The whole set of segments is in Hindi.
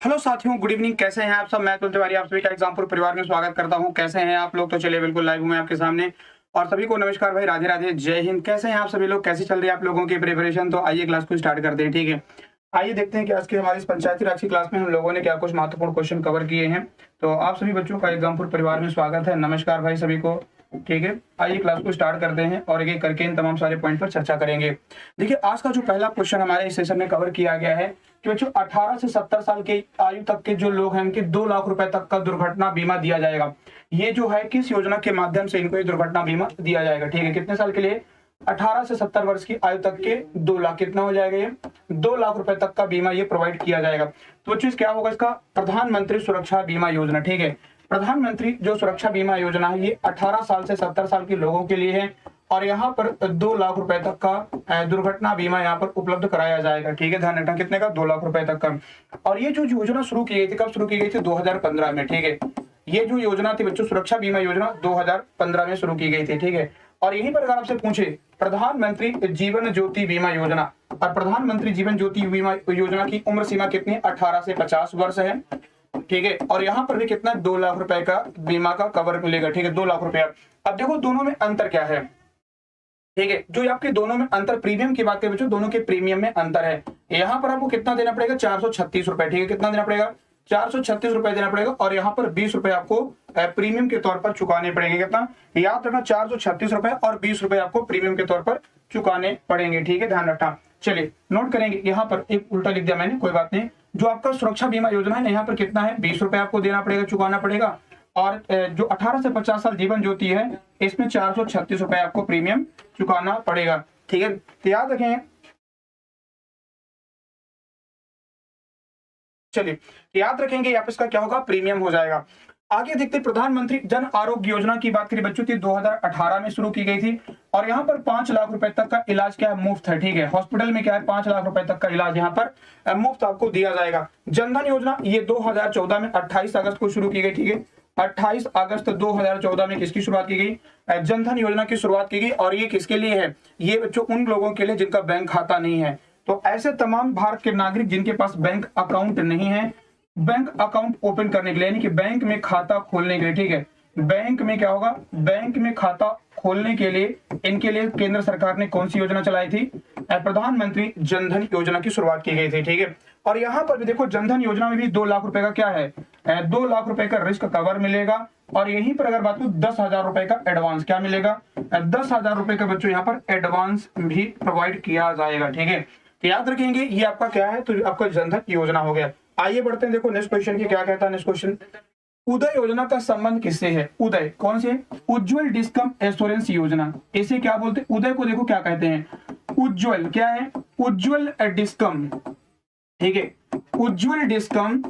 हेलो साथियों, गुड इवनिंग। कैसे हैं आप सब? मैं अतुल तिवारी आप सभी का एग्जामपुर परिवार में स्वागत करता हूं। कैसे हैं आप लोग? तो चलिए बिल्कुल लाइव हूं मैं आपके सामने और सभी को नमस्कार भाई, राधे राधे, जय हिंद। कैसे हैं आप सभी लोग? कैसी चल रही है आप लोगों की प्रिपरेशन? तो आइए क्लास को स्टार्ट करते हैं, ठीक है। आइए देखते हैं कि आज की हमारी इस पंचायती राज की क्लास में हम लोगों ने क्या कुछ महत्वपूर्ण क्वेश्चन कवर किए हैं। तो आप सभी बच्चों का एग्जामपुर परिवार में स्वागत है। नमस्कार भाई सभी को, ठीक है। आइए क्लास को स्टार्ट करते हैं और एक एक करके इन तमाम सारे पॉइंट पर चर्चा करेंगे। देखिए, आज का जो पहला क्वेश्चन हमारे इस सेशन में कवर किया गया है कि बच्चों 18 से 70 साल के आयु तक के जो लोग हैं उनके 2 लाख रुपए तक का दुर्घटना बीमा दिया जाएगा। ये जो है किस योजना के माध्यम से इनको ये दुर्घटना बीमा दिया जाएगा, ठीक है। कितने साल के लिए? 18 से 70 वर्ष की आयु तक के 2 लाख, कितना हो जाएगा ये? 2 लाख रुपए तक का बीमा ये प्रोवाइड किया जाएगा। तो बच्चों क्या होगा इसका? प्रधानमंत्री सुरक्षा बीमा योजना, ठीक है। प्रधानमंत्री जो सुरक्षा बीमा योजना है ये 18 साल से 70 साल के लोगों के लिए है और यहाँ पर 2 लाख रुपए तक का दुर्घटना बीमा यहाँ पर उपलब्ध कराया जाएगा, ठीक है। ध्यान रखना, कितने का? 2 लाख रुपए तक का। और ये जो योजना शुरू की गई थी, कब शुरू की गई थी? 2015 में, ठीक है। ये जो योजना थी बच्चों, सुरक्षा बीमा योजना 2015 में शुरू की गई थी, ठीक है। और यहीं पर अगर आपसे पूछे प्रधानमंत्री जीवन ज्योति बीमा योजना, और प्रधानमंत्री जीवन ज्योति बीमा योजना की उम्र सीमा कितनी? 18 से 50 वर्ष है, ठीक है। और यहाँ पर भी कितना? 2 लाख रुपए का बीमा का कवर मिलेगा, ठीक है। 2 लाख रुपया। अब देखो दोनों में अंतर क्या है, ठीक है। जो आपके दोनों में अंतर, प्रीमियम की बात करें बच्चों, दोनों के प्रीमियम में अंतर है। यहाँ पर आपको कितना देना पड़ेगा? 436 रुपए, ठीक है। कितना देना पड़ेगा? 436 रुपए देना पड़ेगा। और यहाँ पर 20 रुपए आपको प्रीमियम के तौर पर चुकाने पड़ेंगे। कितना? याद रखना, 436 रुपए और 20 रुपए आपको प्रीमियम के तौर पर चुकाने पड़ेंगे, ठीक है। ध्यान रखना। चलिए नोट करेंगे, यहाँ पर एक उल्टा लिख दिया मैंने, कोई बात नहीं। जो आपका सुरक्षा बीमा योजना है यहाँ पर कितना है? 20 रुपए आपको देना पड़ेगा, चुकाना पड़ेगा। और जो 18 से 50 साल जीवन ज्योति है इसमें 436 रुपए आपको प्रीमियम चुकाना पड़ेगा, ठीक है। तो याद रखें, चलिए याद रखेंगे यहाँ पे इसका क्या होगा? प्रीमियम हो जाएगा। आगे देखते, प्रधानमंत्री जन आरोग्य योजना की बात करें बच्चों, 2018 में शुरू की गई थी और यहाँ पर 5 लाख रुपए तक का इलाज क्या है? मुफ्त है, ठीक है। हॉस्पिटल में क्या है? 5 लाख रुपए तक का इलाज यहाँ पर मुफ्त आपको दिया जाएगा। जनधन योजना ये 2014 में 28 अगस्त को शुरू की गई, ठीक है। 28 अगस्त 2014 में किसकी शुरुआत की गई? जनधन योजना की शुरुआत की गई। और ये किसके लिए है? ये बच्चों उन लोगों के लिए जिनका बैंक खाता नहीं है। तो ऐसे तमाम भारत के नागरिक जिनके पास बैंक अकाउंट नहीं है, बैंक अकाउंट ओपन करने के लिए, यानी कि बैंक में खाता खोलने के लिए, ठीक है। बैंक में क्या होगा? बैंक में खाता खोलने के लिए इनके लिए केंद्र सरकार ने कौन सी योजना चलाई थी? प्रधानमंत्री जनधन योजना की शुरुआत की गई थी, ठीक है। और यहाँ पर भी देखो, जनधन योजना में भी 2 लाख रुपए का क्या है? 2 लाख रुपए का रिस्क कवर मिलेगा। और यहीं पर अगर बात करूं, 10,000 रुपए का एडवांस क्या मिलेगा? 10,000 रुपए का बच्चों यहाँ पर एडवांस भी प्रोवाइड किया जाएगा, ठीक है। तो याद रखेंगे ये आपका क्या है? तो आपका जनधन योजना हो गया। आइए बढ़ते हैं, देखो नेक्स्ट क्वेश्चन की क्या कहता है। नेक्स्ट क्वेश्चन, उदय योजना का संबंध किससे है? उदय कौन से? उज्जवल डिस्कम एश्योरेंस योजना, इसे क्या बोलते हैं? उदय को देखो क्या कहते हैं? उज्जवल क्या है? उज्जवल डिस्कम, ठीक है। उज्जवल डिस्कम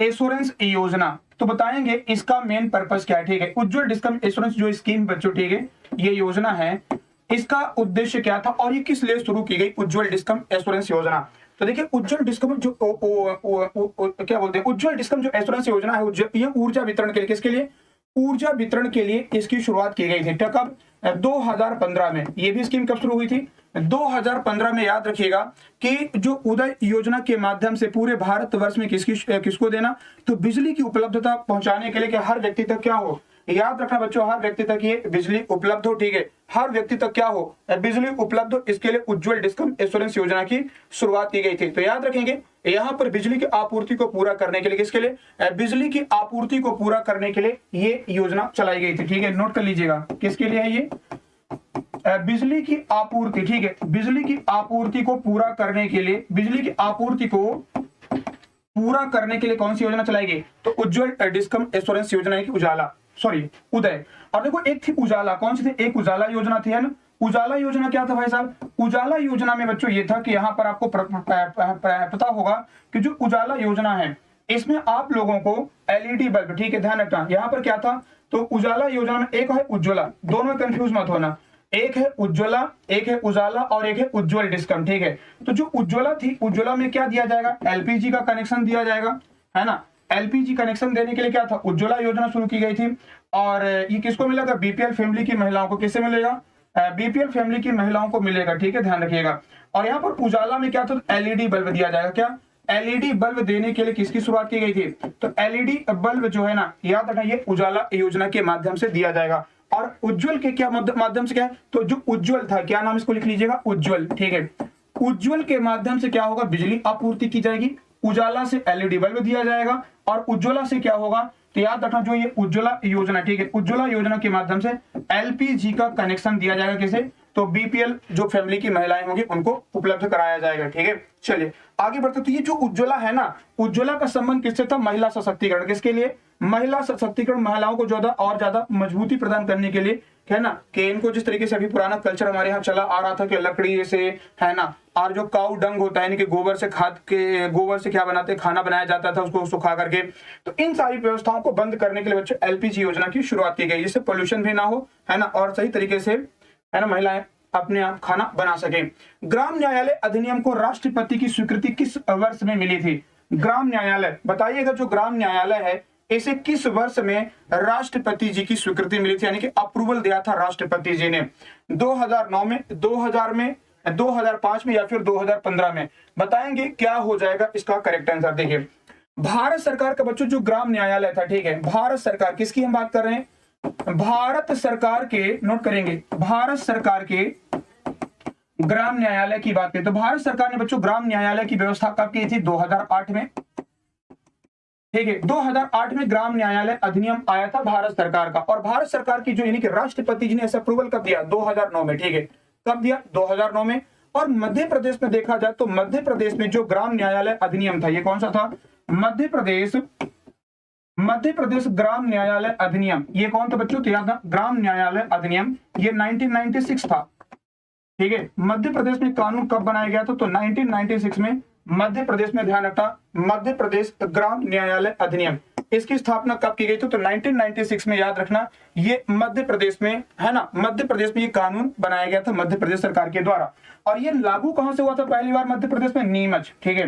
एश्योरेंस योजना। तो बताएंगे इसका मेन पर्पस क्या है, ठीक है। उज्जवल डिस्कम एश्योरेंस जो स्कीम बच्चों, ठीक है, ये योजना है, इसका उद्देश्य क्या था और ये किस लिए शुरू की गई? उज्जवल डिस्कम एश्योरेंस योजना। तो देखिए, उज्जवल डिस्कम जो क्या बोलते हैं, उज्जवल डिस्कम जो एश्योरेंस योजना है, ये ऊर्जा वितरण के लिए, किसके लिए? ऊर्जा वितरण के लिए इसकी शुरुआत की गई थी। कब? 2015 में। ये भी स्कीम कब शुरू हुई थी? 2015 में। याद रखिएगा कि जो उदय योजना के माध्यम से पूरे भारतवर्ष में किसको देना? तो बिजली की उपलब्धता पहुंचाने के लिए कि हर व्यक्ति तक क्या हो? याद रखना बच्चों, हर व्यक्ति तक ये बिजली उपलब्ध हो, ठीक है। हर व्यक्ति तक क्या हो? बिजली उपलब्ध हो, इसके लिए उज्जवल डिस्कम एश्योरेंस योजना की शुरुआत की गई थी। तो याद रखेंगे, यहाँ पर बिजली की आपूर्ति को पूरा करने के लिए, किसके लिए? बिजली की आपूर्ति को पूरा करने के लिए ये योजना चलाई गई थी, ठीक है। नोट कर लीजिएगा, किसके लिए है ये? बिजली की आपूर्ति, ठीक है। बिजली की आपूर्ति को पूरा करने के लिए, बिजली की आपूर्ति को पूरा करने के लिए कौन सी योजना चलाई गई? तो उज्जवल डिस्कम एश्योरेंस योजना की उजाला, सॉरी उदय। और देखो एक थी उजाला, कौन सी थी? एक उजाला योजना थी, है ना। उजाला योजना क्या था भाई साहब? उजाला योजना में बच्चों ये था कि यहाँ पर आपको पता होगा कि जो उजाला योजना है इसमें आप लोगों को एलईडी बल्ब, ठीक है, ध्यान रखना। यहाँ पर क्या था? तो उजाला योजना में एक है उज्ज्वला, दोनों कंफ्यूज मत होना। एक है उज्ज्वला, एक है उजाला और एक है उज्जवल डिस्कम, ठीक है। तो जो उज्ज्वला थी, उज्ज्वला में क्या दिया जाएगा? एलपीजी का कनेक्शन दिया जाएगा, है ना। एलपीजी कनेक्शन देने के लिए क्या था? उज्ज्वला योजना शुरू की गई थी। और ये किसको मिलेगा? बीपीएल फैमिली की महिलाओं को। किससे मिलेगा? बीपीएल फैमिली की महिलाओं को मिलेगा, ठीक है, ध्यान रखिएगा। और यहाँ पर उजाला में क्या था? एलईडी बल्ब दिया जाएगा, क्या? एलईडी बल्ब देने के लिए किसकी शुरुआत की गई थी? तो एलईडी बल्ब जो है ना, याद रखना, ये उजाला योजना के माध्यम से दिया जाएगा। और उज्जवल के क्या माध्यम से क्या है? तो जो उज्जवल था, क्या नाम, इसको लिख लीजिएगा, उज्जवल, ठीक है। उज्जवल के माध्यम से क्या होगा? बिजली आपूर्ति की जाएगी। उजाला से एलईडी बल्ब दिया जाएगा और उज्ज्वला से क्या होगा? तो याद रखना, जो ये उज्ज्वला योजना, ठीक है, उज्ज्वला योजना के माध्यम से एलपीजी का कनेक्शन दिया जाएगा। किसे? तो बीपीएल जो फैमिली की महिलाएं होंगी उनको उपलब्ध कराया जाएगा, ठीक है। चलिए आगे बढ़ते। तो ये जो उज्ज्वला है ना, उज्ज्वला का संबंध किससे था? महिला सशक्तिकरण। किसके लिए? महिला सशक्तिकरण, महिलाओं को ज्यादा और ज्यादा मजबूती प्रदान करने के लिए, है ना, कि इनको जिस तरीके से अभी पुराना कल्चर हमारे यहाँ चला आ रहा था कि लकड़ी से, है ना, और जो काऊ डंग होता है, इनके गोबर से, खाद के गोबर से क्या बनाते, खाना बनाया जाता था उसको सुखा करके। तो इन सारी व्यवस्थाओं को बंद करने के लिए बच्चों एलपीजी योजना की शुरुआत की गई, जिससे पोल्यूशन भी ना हो, है ना, और सही तरीके से, है ना, महिलाएं अपने आप खाना बना सके। ग्राम न्यायालय अधिनियम को राष्ट्रपति की स्वीकृति किस वर्ष में मिली थी? ग्राम न्यायालय, बताइएगा, जो ग्राम न्यायालय है इसे किस वर्ष में राष्ट्रपति जी की स्वीकृति मिली थी, यानी कि अप्रूवल दिया था राष्ट्रपति जी ने? 2009 में, 2000 में, 2005 में या फिर 2015 में? बताएंगे क्या हो जाएगा इसका करेक्ट आंसर। देखिए, भारत सरकार का बच्चों जो ग्राम न्यायालय था, ठीक है, भारत सरकार, किसकी हम बात कर रहे हैं? भारत सरकार के, नोट करेंगे, भारत सरकार के ग्राम न्यायालय की बात करें तो भारत सरकार ने बच्चों ग्राम न्यायालय की व्यवस्था कब की थी? 2008 में, ठीक है। 2008 में ग्राम न्यायालय अधिनियम आया था भारत सरकार का। और भारत सरकार की जो, यानी कि राष्ट्रपति जी ने ऐसा अप्रूवल कब दिया? 2009 में, ठीक है। कब दिया? 2009 में। और मध्य प्रदेश में देखा जाए तो मध्य प्रदेश में जो ग्राम न्यायालय अधिनियम था, ये कौन सा था? मध्य प्रदेश ग्राम न्यायालय अधिनियम, ये कौन था बच्चों? तो याद था, ग्राम न्यायालय अधिनियम, ये 1996 था, ठीक है। मध्य प्रदेश में कानून कब बनाया गया था? तो 1996 में मध्य प्रदेश में, ध्यान रखना, मध्य प्रदेश ग्राम न्यायालय अधिनियम, इसकी स्थापना कब की गई थी? तो 1996 में, याद रखना, ये मध्य प्रदेश में, है ना, मध्य प्रदेश में ये कानून बनाया गया था मध्य प्रदेश सरकार के द्वारा। और ये लागू कहां से हुआ था पहली बार? मध्य प्रदेश में नीमच, ठीक है,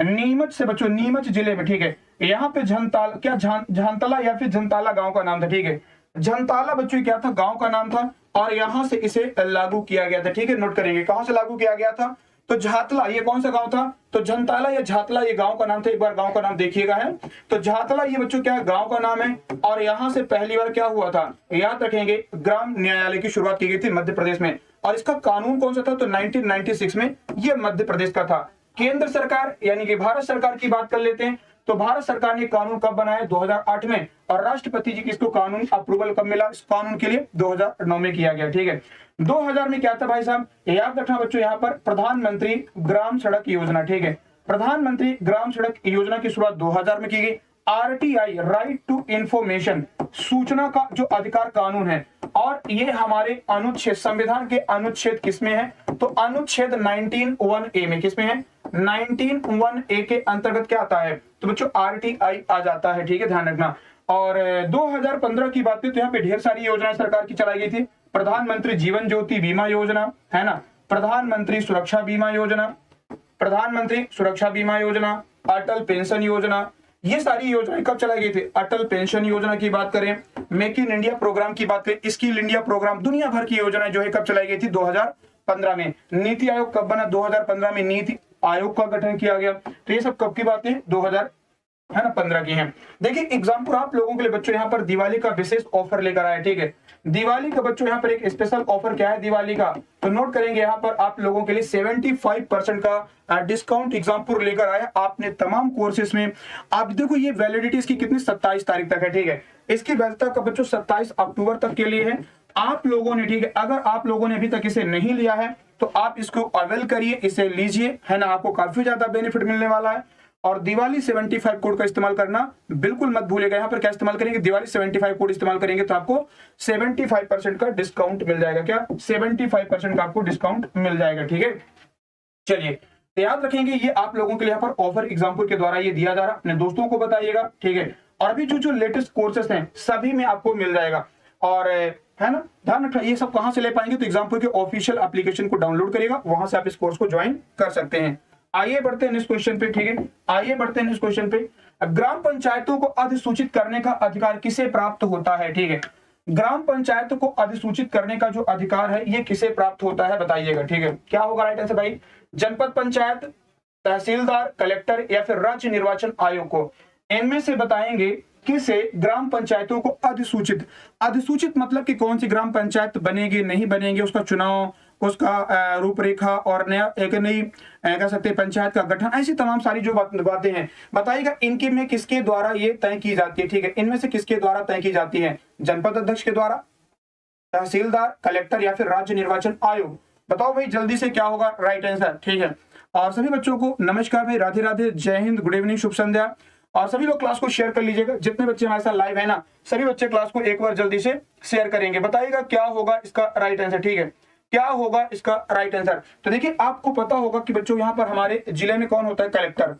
नीमच से बच्चों, नीमच जिले में, ठीक है। यहाँ पे झंतला या फिर झंताला गांव का नाम था, ठीक है। झंताला बच्चों क्या था? गांव का नाम था। और यहां से इसे लागू किया गया था, ठीक है। नोट करेंगे कहां से लागू किया गया था? तो झातला, ये कौन सा गांव था? तो झंताला या झातला, ये गांव का नाम था। एक बार गांव का नाम देखिएगा, है तो झातला, ये बच्चों क्या है? गांव का नाम है। और यहां से पहली बार क्या हुआ था? याद रखेंगे, ग्राम न्यायालय की शुरुआत की गई थी मध्य प्रदेश में। और इसका कानून कौन सा था? तो 1996 में ये मध्य प्रदेश का था। केंद्र सरकार यानी कि भारत सरकार की बात कर लेते हैं। तो भारत सरकार ने कानून कब बनाया? 2008 में। और राष्ट्रपति जी की इसको कानून अप्रूवल कब मिला इस कानून के लिए? 2009 में किया गया, ठीक है। 2000 में क्या था भाई साहब? याद रखना बच्चों, यहाँ पर प्रधानमंत्री ग्राम सड़क योजना, ठीक है। प्रधानमंत्री ग्राम सड़क योजना की शुरुआत 2000 में की गई। आरटीआई, राइट टू इंफॉर्मेशन, सूचना का जो अधिकार कानून है, और ये हमारे अनुच्छेद, संविधान के अनुच्छेद किसमें है? तो अनुच्छेद 19(1)(a) में, किसमें है? 19(1)(a) के अंतर्गत क्या आता है? तो बच्चों आरटीआई आ जाता है, ठीक है, ध्यान रखना। और 2015 की बात करें तो यहाँ पे ढेर सारी योजनाएं सरकार की चलाई गई थी। प्रधानमंत्री जीवन ज्योति बीमा योजना, है ना, प्रधानमंत्री सुरक्षा बीमा योजना, प्रधानमंत्री सुरक्षा बीमा योजना, अटल पेंशन योजना, ये सारी योजनाएं कब चलाई गई थी? अटल पेंशन योजना की बात करें, मेक इन इंडिया प्रोग्राम की बात करें, स्किल इंडिया प्रोग्राम, दुनिया भर की योजनाएं जो है कब चलाई गई थी? 2015 में। नीति आयोग कब बना? 2015 में नीति आयोग का गठन किया गया। तो ये सब कब की बात है? 2015 की है। देखिए एग्जाम्पल आप लोगों के लिए बच्चों यहाँ पर दिवाली का विशेष ऑफर लेकर आए, ठीक है। दिवाली का बच्चों यहाँ पर एक स्पेशल ऑफर क्या है दिवाली का? तो नोट करेंगे, यहाँ पर आप लोगों के लिए 75% का डिस्काउंट एग्जाम्पल लेकर आया आपने तमाम कोर्सेज में। आप देखो ये वैलिडिटी इसकी कितनी 27 तारीख तक है, ठीक है। इसकी वैधता का बच्चों 27 अक्टूबर तक के लिए है। आप लोगों ने, ठीक है, अगर आप लोगों ने अभी तक इसे नहीं लिया है तो आप इसको अवेल करिए, इसे लीजिए, है ना, आपको काफी ज्यादा बेनिफिट मिलने वाला है। और दिवाली 75 कोड का इस्तेमाल करना बिल्कुल मत भूलिएगा। यहाँ पर क्या इस्तेमाल करेंगे? दिवाली 75 कोड इस्तेमाल करेंगे तो आपको 75% का डिस्काउंट मिल जाएगा। क्या? 75% का आपको डिस्काउंट मिल जाएगा, ठीक है। चलिए तो याद रखेंगे ये आप लोगों के लिए यहाँ पर ऑफर एग्जाम्पल के द्वारा ये दिया जा रहा है, अपने दोस्तों को बताइएगा, ठीक है। और अभी जो लेटेस्ट कोर्सेस हैं सभी में आपको मिल जाएगा। और है ना, ध्यान रखना, ये सब कहां से ले पाएंगे? तो एग्जाम्पल के ऑफिशियल एप्लीकेशन को डाउनलोड करिएगा, वहां से आप इस कोर्स को ज्वाइन कर सकते हैं। आइए बढ़ते हैं इस क्वेश्चन पे, ठीक है। आइए बढ़ते हैं इस क्वेश्चन पे। ग्राम पंचायतों को अधिसूचित करने का अधिकार किसे प्राप्त होता है? ठीक है, ग्राम पंचायत को अधिसूचित करने का जो अधिकार है ये किसे प्राप्त होता है बताइएगा, ठीक है। क्या होगा राइट आंसर भाई? जनपद पंचायत, तहसीलदार, कलेक्टर या फिर राज्य निर्वाचन आयोग को। इनमें से बताएंगे किसे ग्राम पंचायतों को अधिसूचित, अधिसूचित मतलब कि कौन सी ग्राम पंचायत बनेगी नहीं बनेगी, उसका चुनाव, उसका रूपरेखा और नया एक नई कह सकते हैं पंचायत का गठन, ऐसी तमाम सारी जो बातें हैं बताइएगा इनके में किसके द्वारा ये तय की जाती है। ठीक है, इनमें से किसके द्वारा तय की जाती है? जनपद अध्यक्ष के द्वारा, तहसीलदार, कलेक्टर या फिर राज्य निर्वाचन आयोग। बताओ भाई जल्दी से क्या होगा राइट आंसर। ठीक है, और सभी बच्चों को नमस्कार भाई, राधे राधे, जय हिंद, गुड इवनिंग, शुभ संध्या। और सभी लोग क्लास को शेयर कर लीजिएगा, जितने बच्चे हमारे साथ लाइव है ना सभी बच्चे क्लास को एक बार जल्दी से शेयर करेंगे। बताइएगा क्या होगा इसका राइट आंसर। ठीक है, क्या होगा इसका राइट आंसर? तो देखिए आपको पता होगा कि बच्चों यहाँ पर हमारे जिले में कौन होता है? कलेक्टर।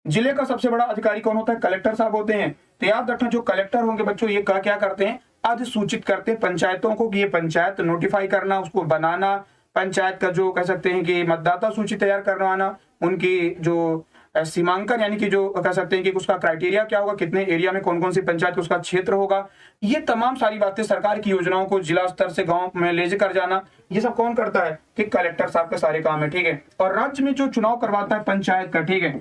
जिले का सबसे बड़ा अधिकारी कौन होता है? कलेक्टर साहब होते हैं। तो याद रखना जो कलेक्टर होंगे बच्चों ये क्या करते हैं? अधिसूचित करते हैं पंचायतों को कि ये पंचायत नोटिफाई करना, उसको बनाना, पंचायत का जो कह सकते हैं कि मतदाता सूची तैयार करवाना, उनकी जो सीमांकन यानी कि जो कह सकते हैं कि उसका क्राइटेरिया क्या होगा, कितने एरिया में कौन कौन सी पंचायत उसका क्षेत्र होगा, ये तमाम सारी बातें, सरकार की योजनाओं को जिला स्तर से गांव में ले कर जाना, ये सब कौन करता है? कि कलेक्टर साहब के सारे काम है। ठीक है, और राज्य में जो चुनाव करवाता है पंचायत का। ठीक है,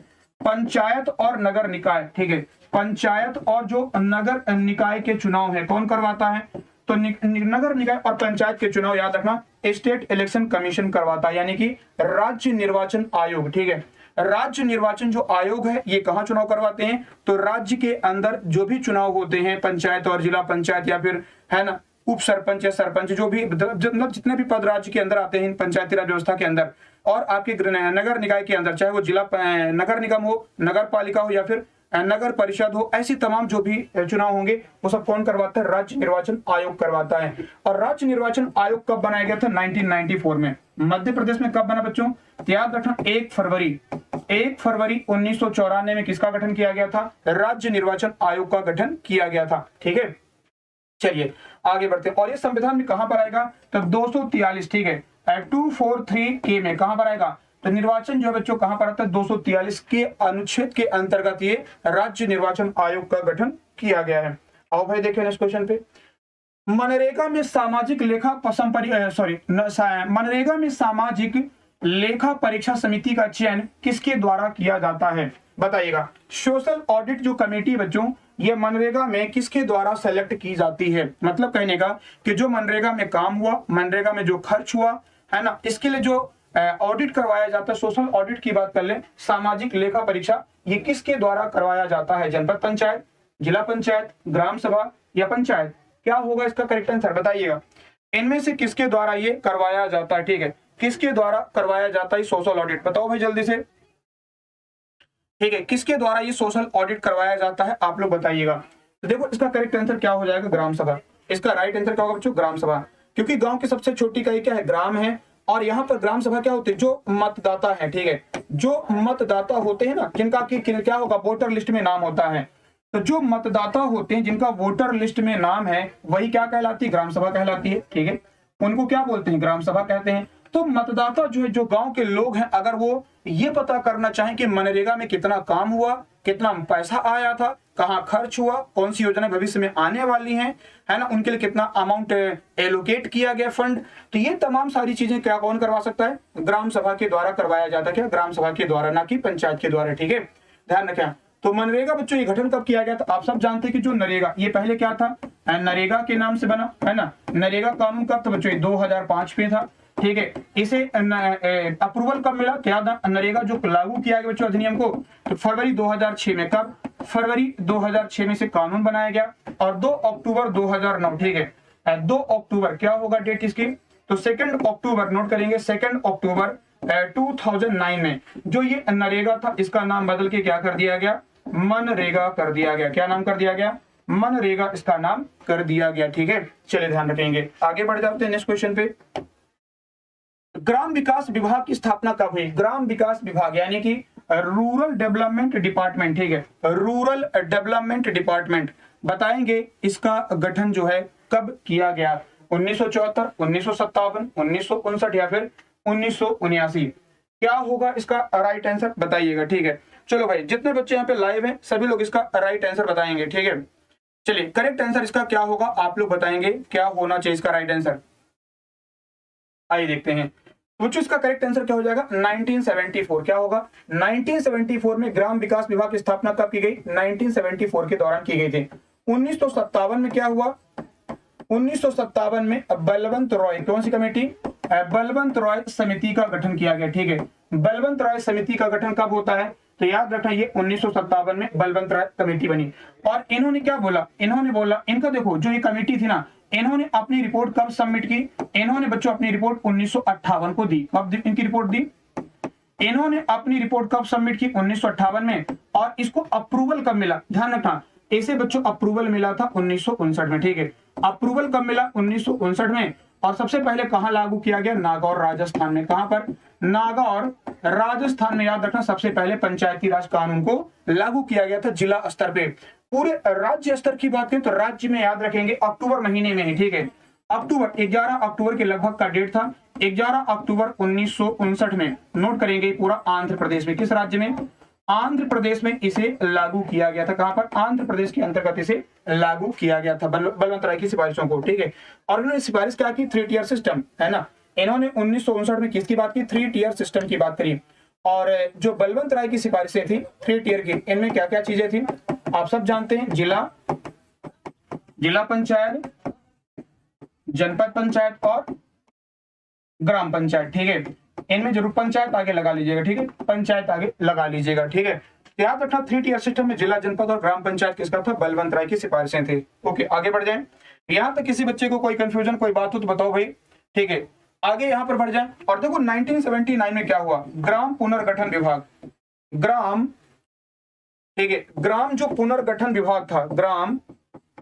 पंचायत और नगर निकाय। ठीक है, पंचायत और जो नगर निकाय के चुनाव है कौन करवाता है? तो नगर निकाय और पंचायत के चुनाव याद रखना स्टेट इलेक्शन कमीशन करवाता है, यानी कि राज्य निर्वाचन आयोग। ठीक है, राज्य निर्वाचन जो आयोग है ये कहां चुनाव करवाते हैं? तो राज्य के अंदर जो भी चुनाव होते हैं पंचायत और जिला पंचायत या फिर है ना उप सरपंच या सरपंच, जो भी मतलब जितने भी पद राज्य के अंदर आते हैं पंचायती राज व्यवस्था के अंदर, और आपके नगर निकाय के अंदर, चाहे वो जिला नगर निगम हो, नगर पालिका हो या फिर नगर परिषद हो, ऐसी तमाम जो भी चुनाव होंगे वो सब कौन करवाता है? राज्य निर्वाचन आयोग करवाता है। और राज्य निर्वाचन आयोग कब बनाया गया था? 1994 में। मध्य प्रदेश में कब बना बच्चों? याद रखना 1 फरवरी 1994 में किसका गठन किया गया था? राज्य निर्वाचन आयोग का गठन किया गया था। ठीक है, चलिए आगे बढ़ते हैं। और ये संविधान में कहां पर आएगा? तो 243। ठीक है, 243 में कहां पर आएगा? तो निर्वाचन जो है बच्चों कहां पर आता है? 243 के अनुच्छेद के अंतर्गत ये राज्य निर्वाचन आयोग का गठन किया गया है। आओ भाई देखिए नेक्स्ट क्वेश्चन पे। मनरेगा में सामाजिक मनरेगा में सामाजिक लेखा परीक्षा समिति का चयन किसके द्वारा किया जाता है? बताइएगा। सोशल ऑडिट जो कमेटी बच्चों ये मनरेगा में किसके द्वारा सेलेक्ट की जाती है? मतलब कहने का कि जो मनरेगा में काम हुआ, मनरेगा में जो खर्च हुआ है ना, इसके लिए जो ऑडिट करवाया जाता है, सोशल ऑडिट की बात कर ले, सामाजिक लेखा परीक्षा, ये किसके द्वारा करवाया जाता है? जनपद पंचायत, जिला पंचायत, ग्राम सभा या पंचायत? क्या होगा इसका करेक्ट आंसर? बताइएगा। इनमें से किसके द्वारा ये करवाया जाता है? ठीक है, किसके द्वारा करवाया जाता है सोशल ऑडिट? बताओ भाई जल्दी से। ठीक है, किसके द्वारा ये सोशल ऑडिट करवाया जाता है आप लोग बताइएगा। तो देखो इसका करेक्ट आंसर क्या हो जाएगा? ग्राम सभा। इसका राइट आंसर क्या होगा बच्चों? ग्राम सभा, क्योंकि गांव की सबसे छोटी इकाई क्या है? ग्राम है। और यहाँ पर ग्राम सभा क्या होती है? जो मतदाता है। ठीक है, जो मतदाता होते हैं ना, जिनका क्या होगा? वोटर लिस्ट में नाम होता है। तो जो मतदाता होते हैं जिनका वोटर लिस्ट में नाम है वही क्या कहलाती है? ग्राम सभा कहलाती है। ठीक है, उनको क्या बोलते हैं? ग्राम सभा कहते हैं। तो मतदाता जो है, जो गांव के लोग हैं, अगर वो ये पता करना चाहें कि मनरेगा में कितना काम हुआ, कितना पैसा आया था, कहां खर्च हुआ, कौन सी योजना भविष्य में आने वाली हैं, है ना, उनके लिए कितना अमाउंट एलोकेट किया गया फंड, तो ये तमाम सारी चीजें क्या कौन करवा सकता है? ग्राम सभा के द्वारा करवाया जाता है। क्या? ग्राम सभा के द्वारा, ना कि पंचायत के द्वारा। ठीक है, ध्यान रखें। तो मनरेगा बच्चों ये गठन कब किया गया था? आप सब जानते हैं कि जो नरेगा, ये पहले क्या था? नरेगा के नाम से बना, है ना। नरेगा कानून कब था बच्चों? 2005 में था। ठीक है, इसे अप्रूवल कब मिला? क्या नरेगा जो लागू किया गया बच्चों अधिनियम को? तो फरवरी 2006 में। कब? फरवरी 2006 में से कानून बनाया गया। और 2 अक्टूबर 2009। ठीक है, 2 अक्टूबर क्या होगा डेट इसकी? तो 2 अक्टूबर नोट करेंगे, 2 अक्टूबर 2009 में जो ये नरेगा था इसका नाम बदल के क्या कर दिया गया? मनरेगा कर दिया गया। क्या नाम कर दिया गया? मनरेगा इसका नाम कर दिया गया। ठीक है, चलिए ध्यान रखेंगे। आगे बढ़ जाते हैं नेक्स्ट क्वेश्चन पे। ग्राम विकास विभाग की स्थापना कब हुई? ग्राम विकास विभाग यानी कि रूरल डेवलपमेंट डिपार्टमेंट। ठीक है, रूरल डेवलपमेंट डिपार्टमेंट बताएंगे इसका गठन जो है कब किया गया? 1974, 1957, 1959 या फिर 1979? क्या होगा इसका राइट आंसर? बताइएगा। ठीक है, चलो भाई जितने बच्चे यहाँ पे लाइव हैं सभी लोग इसका राइट आंसर बताएंगे। ठीक है, चलिए करेक्ट आंसर इसका क्या होगा आप लोग बताएंगे, क्या होना चाहिए इसका राइट आंसर? आइए देखते हैं। तो इसका करेक्ट आंसर क्या हो जाएगा 1974। क्या होगा 1974 में ग्राम विकास विभाग की स्थापना कब की गई 1974 के दौरान की गई थी। 1957 में क्या हुआ 1957 में बलवंत रॉय कौन सी कमेटी बलवंत रॉय समिति का गठन किया गया। ठीक है, बलवंत रॉय समिति का गठन कब होता है तो याद रखना ये 1957 में बलवंत राय कमेटी बनी। और इन्होंने क्या बोला इन्होंने बोला इनका देखो जो ये कमेटी थी ना इन्होंने अपनी रिपोर्ट कब सबमिट की इन्होंने बच्चों अपनी रिपोर्ट 1958 को दी। कब इनकी रिपोर्ट दी इन्होंने अपनी रिपोर्ट कब सबमिट की 1958 में। और इसको अप्रूवल कब मिला ध्यान रखना इसे बच्चों अप्रूवल मिला था 1959 में। ठीक है, अप्रूवल कब मिला 1959 में। और सबसे पहले कहां लागू किया गया नागौर राजस्थान में। कहां पर नागौर राजस्थान में याद रखना सबसे पहले पंचायती राज कानून को लागू किया गया था जिला स्तर पे। पूरे राज्य स्तर की बात करें तो राज्य में याद रखेंगे अक्टूबर महीने में ही। ठीक है, अक्टूबर 11 अक्टूबर के लगभग का डेट था 11 अक्टूबर 1959 में। नोट करेंगे पूरा आंध्र प्रदेश में। किस राज्य में आंध्र प्रदेश में इसे लागू किया गया था। कहां पर आंध्र प्रदेश के अंतर्गत इसे लागू किया गया था बलवंत राय की सिफारिशों को। ठीक है, और इन्होंने सिफारिश क्या की 3 टियर सिस्टम है ना। इन्होंने 1959 में किसकी बात की 3 टियर सिस्टम की बात करी। और जो बलवंत राय की सिफारिशें थी 3 टियर की इनमें क्या क्या चीजें थी आप सब जानते हैं। जिला पंचायत जनपद पंचायत और ग्राम पंचायत। ठीक है, इनमें जरूर पंचायत आगे लगा लीजिएगा। ठीक है, पंचायत आगे लगा लीजिएगा। ठीक है, याद रखना 3 टियर सिस्टम में जिला जनपद और ग्राम पंचायत किसका था बलवंत राय की सिफारिशें थी। ओके, आगे बढ़ जाएं। यहां तक किसी बच्चे को कोई कंफ्यूजन कोई बात हो तो बताओ भाई। ठीक है, आगे यहां पर बढ़ जाएं। और देखो 1979 में क्या हुआ ग्राम पुनर्गठन विभाग ग्राम। ठीक है, ग्राम जो पुनर्गठन विभाग था ग्राम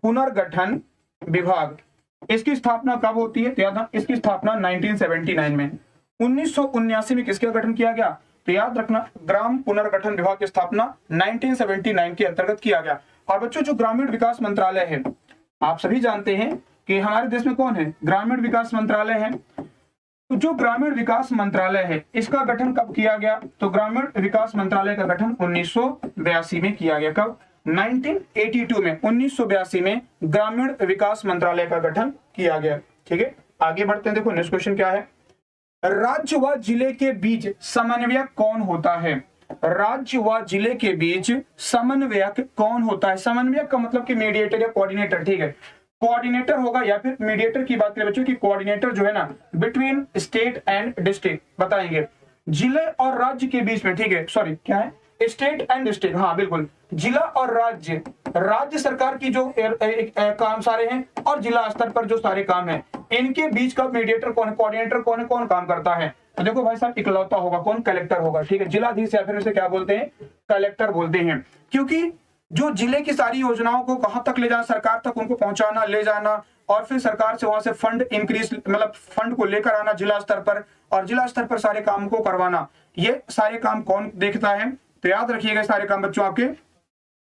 पुनर्गठन विभाग इसकी स्थापना कब होती है तो याद इसकी स्थापना 1979 में। 1979 में किसका गठन किया गया तो याद रखना ग्राम पुनर्गठन विभाग की स्थापना 1979 के अंतर्गत किया गया। और बच्चों जो ग्रामीण विकास मंत्रालय है आप सभी जानते हैं कि हमारे देश में कौन है ग्रामीण विकास मंत्रालय है। तो जो ग्रामीण विकास मंत्रालय है इसका गठन कब किया गया तो ग्रामीण विकास मंत्रालय का गठन 1982 में किया गया। कब 1982 में 1982 में ग्रामीण विकास मंत्रालय का गठन किया गया। ठीक है, आगे बढ़ते हैं। देखो नेक्स्ट क्वेश्चन क्या है राज्य व जिले के बीच समन्वयक कौन होता है। राज्य व जिले के बीच समन्वयक कौन होता है। समन्वयक का मतलब कि मीडिएटर या कोऑर्डिनेटर। ठीक है, कोऑर्डिनेटर होगा या फिर मीडिएटर की बात करें बच्चों की कोऑर्डिनेटर जो है ना बिटवीन स्टेट एंड डिस्ट्रिक्ट बताएंगे जिले और राज्य के बीच में। ठीक है, सॉरी क्या है स्टेट एंड डिस्ट्रिक्ट। हाँ बिल्कुल, जिला और राज्य राज्य सरकार की जो काम सारे हैं और जिला स्तर पर जो सारे काम हैं इनके बीच का मीडिएटर कौन है कोऑर्डिनेटर कौन है कौन काम करता है तो देखो भाई साहब इकलौता होगा कौन कलेक्टर होगा। ठीक है, जिलाधीश या फिर उसे क्या बोलते हैं कलेक्टर बोलते हैं। क्योंकि जो जिले की सारी योजनाओं को कहां तक ले जाना सरकार तक उनको पहुंचाना ले जाना और फिर सरकार से वहां से फंड इंक्रीज मतलब फंड को लेकर आना जिला स्तर पर और जिला स्तर पर सारे काम को करवाना ये सारे काम कौन देखता है तो याद रखिएगा सारे काम बच्चों आपके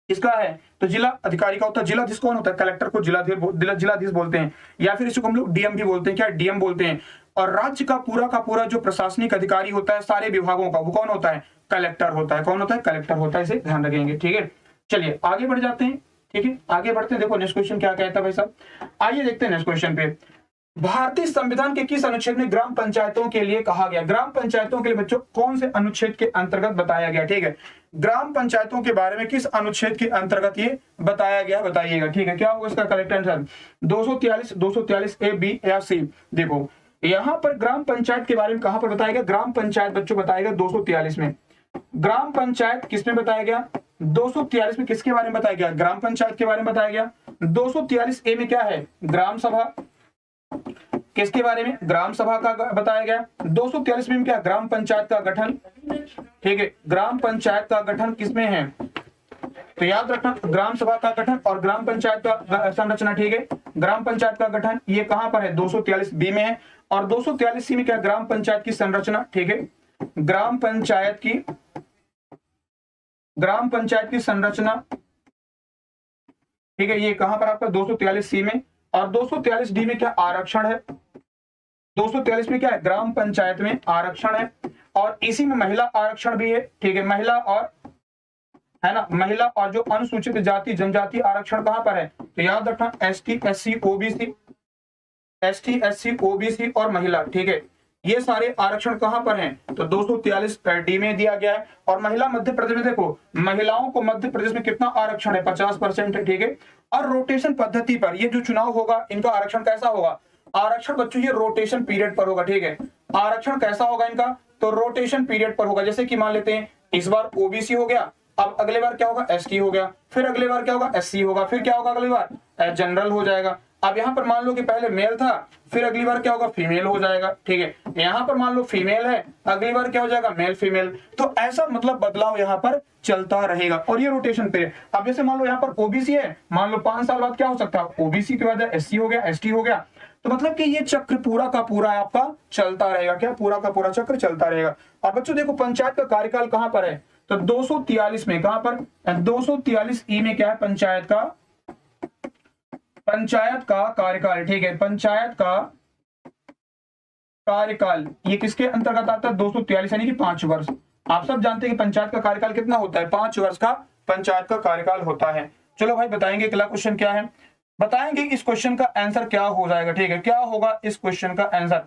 किसका है तो जिला अधिकारी का होता है। जिलाधीश कौन होता है कलेक्टर को जिलाधीश बोलते हैं या फिर इसको हम लोग डीएम भी बोलते हैं। क्या डीएम बोलते हैं। और राज्य का पूरा जो प्रशासनिक अधिकारी होता है सारे विभागों का वो कौन होता है कलेक्टर होता है। कौन होता है कलेक्टर होता है, इसे ध्यान रखेंगे। ठीक है, चलिए आगे बढ़ जाते हैं। ठीक है, आगे बढ़ते हैं। देखो नेक्स्ट क्वेश्चन क्या कहता है भाई साहब, आइए देखते हैं नेक्स्ट क्वेश्चन पे। भारतीय संविधान के किस अनुच्छेद में ग्राम पंचायतों के लिए कहा गया। ग्राम पंचायतों के लिए बच्चों कौन से अनुच्छेद के अंतर्गत बताया गया। ठीक है, ग्राम पंचायतों के बारे में किस अनुच्छेद के अंतर्गत ये बताया गया बताइएगा। ठीक है, क्या होगा इसका करेक्ट आंसर 243 ए बी या सी। देखो यहां पर ग्राम पंचायत के बारे में कहां पर बताया गया ग्राम पंचायत बच्चों बताएगा 243 में। ग्राम पंचायत किसमें बताया गया 243 में किसके बारे में बताया गया ग्राम पंचायत के बारे में बताया गया। 243 ए में क्या है ग्राम सभा किसके बारे में ग्राम सभा का बताया गया। 243 में क्या ग्राम पंचायत का गठन। ठीक है, ग्राम पंचायत का गठन किसमें है तो याद रखना ग्राम सभा का गठन और ग्राम पंचायत का संरचना। ठीक है, ग्राम पंचायत का गठन ये कहां पर है 243 बी में है और 243 सी में क्या ग्राम पंचायत की संरचना। ठीक है, ग्राम पंचायत की संरचना। ठीक है, ये कहां पर आपका 243 सी में और 243 डी में क्या आरक्षण है। 243 में क्या है ग्राम पंचायत में आरक्षण है और इसी में महिला आरक्षण भी है। ठीक है, महिला और है ना महिला और जो अनुसूचित जाति जनजाति आरक्षण कहां पर है तो याद रखना एसटी एससी ओबीसी और महिला। ठीक है, ये सारे आरक्षण कहां पर हैं? तो 243 डी में दिया गया है। और महिला मध्य प्रदेश में देखो, महिलाओं को मध्य प्रदेश में कितना आरक्षण है? 50% है, ठीक है। और रोटेशन पद्धति पर ये जो चुनाव होगा, इनका आरक्षण कैसा होगा? आरक्षण बच्चों ये रोटेशन पीरियड पर होगा, ठीक है। आरक्षण कैसा होगा इनका? तो रोटेशन पीरियड पर होगा। जैसे कि मान लेते हैं इस बार ओबीसी हो गया, अब अगले बार क्या होगा? एसटी हो गया, फिर अगले बार क्या होगा? एससी होगा, फिर क्या होगा अगली बार? जनरल हो जाएगा। अब यहाँ पर मान लो कि पहले मेल था, फिर अगली बार क्या होगा? फीमेल हो जाएगा, ठीक है। यहाँ पर मान लो फीमेल है, अगली बार क्या हो जाएगा? Male female. तो ऐसा मतलब बदलाव यहाँ पर चलता रहेगा और ये रोटेशन पे। अब जैसे मान लो यहाँ पर ओबीसी है, मान लो 5 साल बाद क्या हो सकता है? ओबीसी के बाद एससी हो गया, एसटी हो गया। तो मतलब कि ये चक्र पूरा का पूरा आपका चलता रहेगा। क्या? पूरा का पूरा चक्र चलता रहेगा। और बच्चों देखो, पंचायत का कार्यकाल कहां पर है? तो 243 में। कहां पर? 243 ई में क्या है? पंचायत का कार्यकाल, ठीक है। पंचायत का कार्यकाल ये किसके अंतर्गत आता है? 243 यानी कि 5 वर्ष। आप सब जानते हैं कि पंचायत का कार्यकाल कितना होता है? 5 वर्ष का पंचायत का कार्यकाल होता है। चलो भाई बताएंगे अगला क्वेश्चन क्या है, बताएंगे इस क्वेश्चन का आंसर क्या हो जाएगा, ठीक है। क्या होगा इस क्वेश्चन का आंसर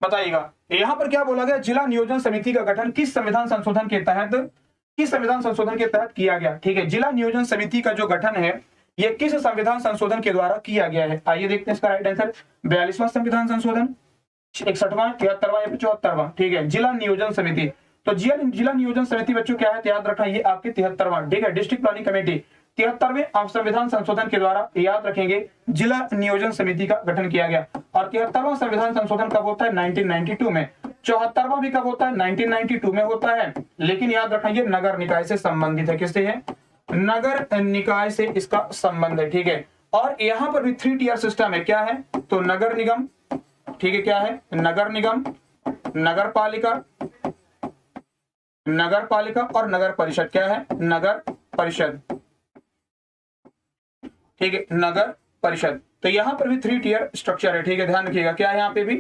बताइएगा। यहां पर क्या बोला गया? जिला नियोजन समिति का गठन किस संविधान संशोधन के तहत, किस संविधान संशोधन के तहत किया गया, ठीक है। जिला नियोजन समिति का जो गठन है ये किस संविधान संशोधन के द्वारा किया गया है? आइए देखते हैं इसका राइट आंसर। 42वां संविधान संशोधन, 61वां, 73वां या 74वां, ठीक है। जिला नियोजन समिति, तो जिला नियोजन समिति बच्चों क्या है? याद रखना ये आपके 73वां, ठीक है। डिस्ट्रिक्ट प्लानिंग कमेटी 73वें संविधान संशोधन के द्वारा, याद रखेंगे, जिला नियोजन समिति का गठन किया गया। और 73वां संविधान संशोधन कब होता है? 1992 में। 74वां भी कब होता है? 1992 में होता है। लेकिन याद रखना ये नगर निकाय से संबंधित है। किससे है? नगर निकाय से इसका संबंध है, ठीक है। और यहां पर भी 3 टियर सिस्टम है। क्या है? तो नगर निगम, ठीक है। क्या है? नगर निगम, नगर पालिका, नगर पालिका और नगर परिषद। क्या है? नगर परिषद, ठीक है। नगर परिषद। तो यहां पर भी 3 टियर स्ट्रक्चर है, ठीक है। ध्यान रखिएगा क्या है? यहाँ पे भी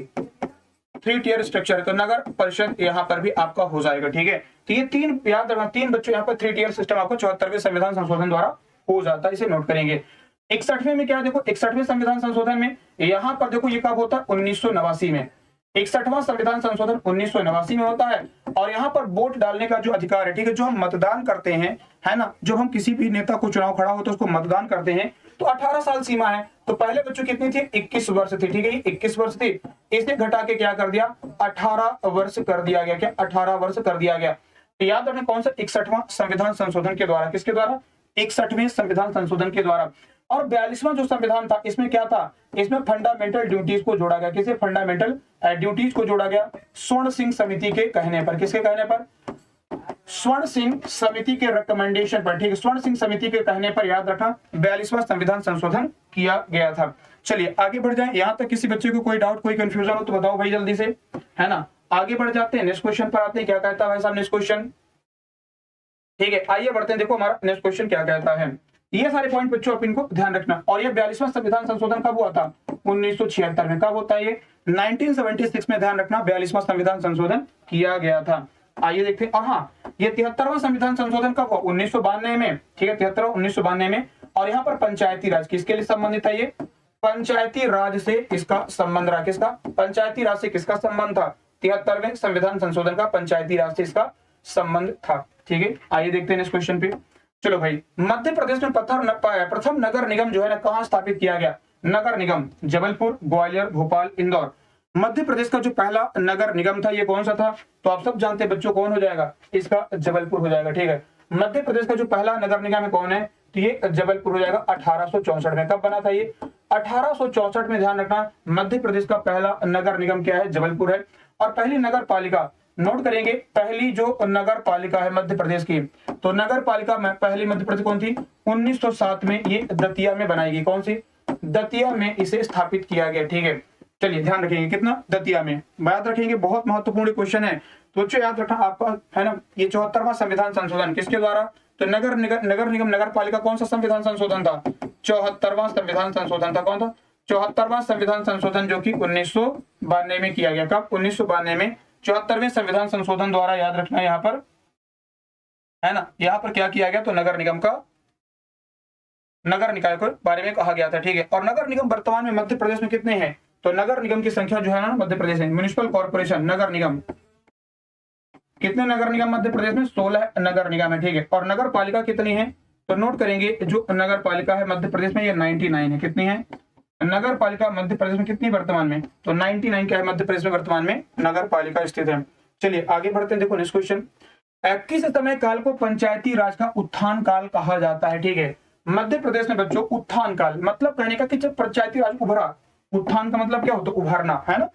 3 टियर स्ट्रक्चर है। तो नगर परिषद यहां पर भी आपका हो जाएगा, ठीक है। तो ये 3 याद रखना, 3 बच्चों यहाँ पर 3 टियर सिस्टम आपको 74वें संविधान संशोधन द्वारा हो जाता है। इसे नोट करेंगे। 61वें में क्या देखो, 61वें संविधान संशोधन में यहां पर देखो ये कब होता है? 1989 में। 61वां संविधान संशोधन 1989 में होता है। और यहाँ पर वोट डालने का जो अधिकार है, ठीक है, जो हम मतदान करते हैं, है ना, जो हम किसी भी नेता को चुनाव खड़ा हो तो उसको मतदान करते हैं, तो 18 साल सीमा है। तो पहले बच्चों कितनी थी? 21 वर्ष थी, ठीक है। 21 वर्ष थी, इसे घटा के क्या कर दिया? 18 वर्ष कर दिया गया। क्या? 18 वर्ष कर दिया गया। तो याद रखना कौन सा? 61वां संविधान संशोधन के द्वारा। किसके द्वारा? 61वें संविधान संशोधन के द्वारा। और 42वां जो संविधान था, इसमें क्या था? इसमें फंडामेंटल ड्यूटीज को जोड़ा गया। किसे? फंडामेंटल ड्यूटीज को जोड़ा गया स्वर्ण सिंह समिति के कहने पर। किसके कहने पर? स्वर्ण सिंह समिति के रिकमेंडेशन पर, ठीक है। स्वर्ण सिंह समिति के कहने पर याद रखना 42वां संविधान संशोधन किया गया था। चलिए आगे बढ़ जाए। यहां तक किसी बच्चे को कोई डाउट, कोई कंफ्यूजन हो तो बताओ भाई जल्दी से, है ना। आगे बढ़ जाते हैं, नेक्स्ट क्वेश्चन पर आते हैं। क्या कहता है भाई साहब नेक्स्ट क्वेश्चन? ठीक है, आइए बढ़ते हैं। देखो हमारा नेक्स्ट क्वेश्चन क्या कहता है। ये सारे पॉइंट बच्चों आप इनको ध्यान रखना। और ये 42वां संविधान संशोधन कब हुआ था? 1976 में। कब होता है ये? 1976 में। ध्यान रखना 42वां संविधान संशोधन किया गया था। आइए देखते हैं। और हाँ, ये 73वां संविधान संशोधन कब हुआ? 1992 में, ठीक है। 73 1992 में। और यहाँ पर पंचायती राज किसके लिए संबंधित है? ये पंचायती राज से इसका संबंध रहा। किसका? पंचायती राज से किसका संबंध था? 73वें संविधान संशोधन का पंचायती राज से इसका संबंध था, ठीक है। आइए देखते हैं इस क्वेश्चन पे। चलो भाई, मध्य प्रदेश में प्रथम नगर निगम जो है ना कहां स्थापित किया गया? नगर निगम जबलपुर, ग्वालियर, भोपाल, इंदौर। मध्य प्रदेश का जो पहला नगर निगम था ये कौन सा था? तो आप सब जानते हैं बच्चों, कौन हो जाएगा? इसका जबलपुर हो जाएगा, ठीक है। मध्य प्रदेश का जो पहला नगर निगम है कौन है? तो ये जबलपुर हो जाएगा। 1864 में। कब बना था ये? 1864 में। ध्यान रखना मध्य प्रदेश का पहला नगर निगम क्या है? जबलपुर है। और पहली नगर पालिका नोट करेंगे, पहली जो नगर पालिका है मध्य प्रदेश की, तो नगर पालिका में पहली मध्य प्रदेश कौन थी? 1907 में ये दतिया में बनाई गई। कौन सी? दतिया में इसे स्थापित किया गया, ठीक है। चलिए ध्यान रखेंगे कितना? दतिया में। याद रखेंगे, बहुत महत्वपूर्ण क्वेश्चन है तो बच्चों याद रखना आपका, है ना। ये 74वां संविधान संशोधन किसके द्वारा? तो नगर निगम नगर पालिका कौन सा संविधान संशोधन था? 74वां संविधान संशोधन था। कौन था? 74वां संविधान संशोधन, जो कि 1992 में किया गया। कब? 1992 में। 74वें संविधान संशोधन द्वारा याद रखना यहाँ पर, है ना, यहाँ पर क्या किया गया? तो नगर निगम का, नगर निकाय के बारे में कहा गया था, ठीक है। और नगर निगम वर्तमान में मध्य प्रदेश में कितने हैं? तो नगर निगम की संख्या जो है ना मध्य प्रदेश में, म्युनिसिपल कॉर्पोरेशन नगर निगम, कितने नगर निगम मध्य प्रदेश में? 16 नगर निगम है, ठीक है। और नगर पालिका कितनी है? तो नोट करेंगे, जो नगर पालिका है मध्य प्रदेश में ये 99 है। कितनी है नगर पालिका मध्य प्रदेश में? कितनी वर्तमान में? तो 99 क्या है मध्य प्रदेश में वर्तमान में नगर पालिका स्थित है। चलिए आगे बढ़ते हैं। देखो नेक्स्ट क्वेश्चन, किस समय काल को पंचायती राज का उत्थान काल कहा जाता है? ठीक है, मध्य प्रदेश में बच्चों उत्थान काल मतलब कहने का कि जब पंचायती राज उभरा, उत्थान का मतलब क्या होता है? उभरना, है ना।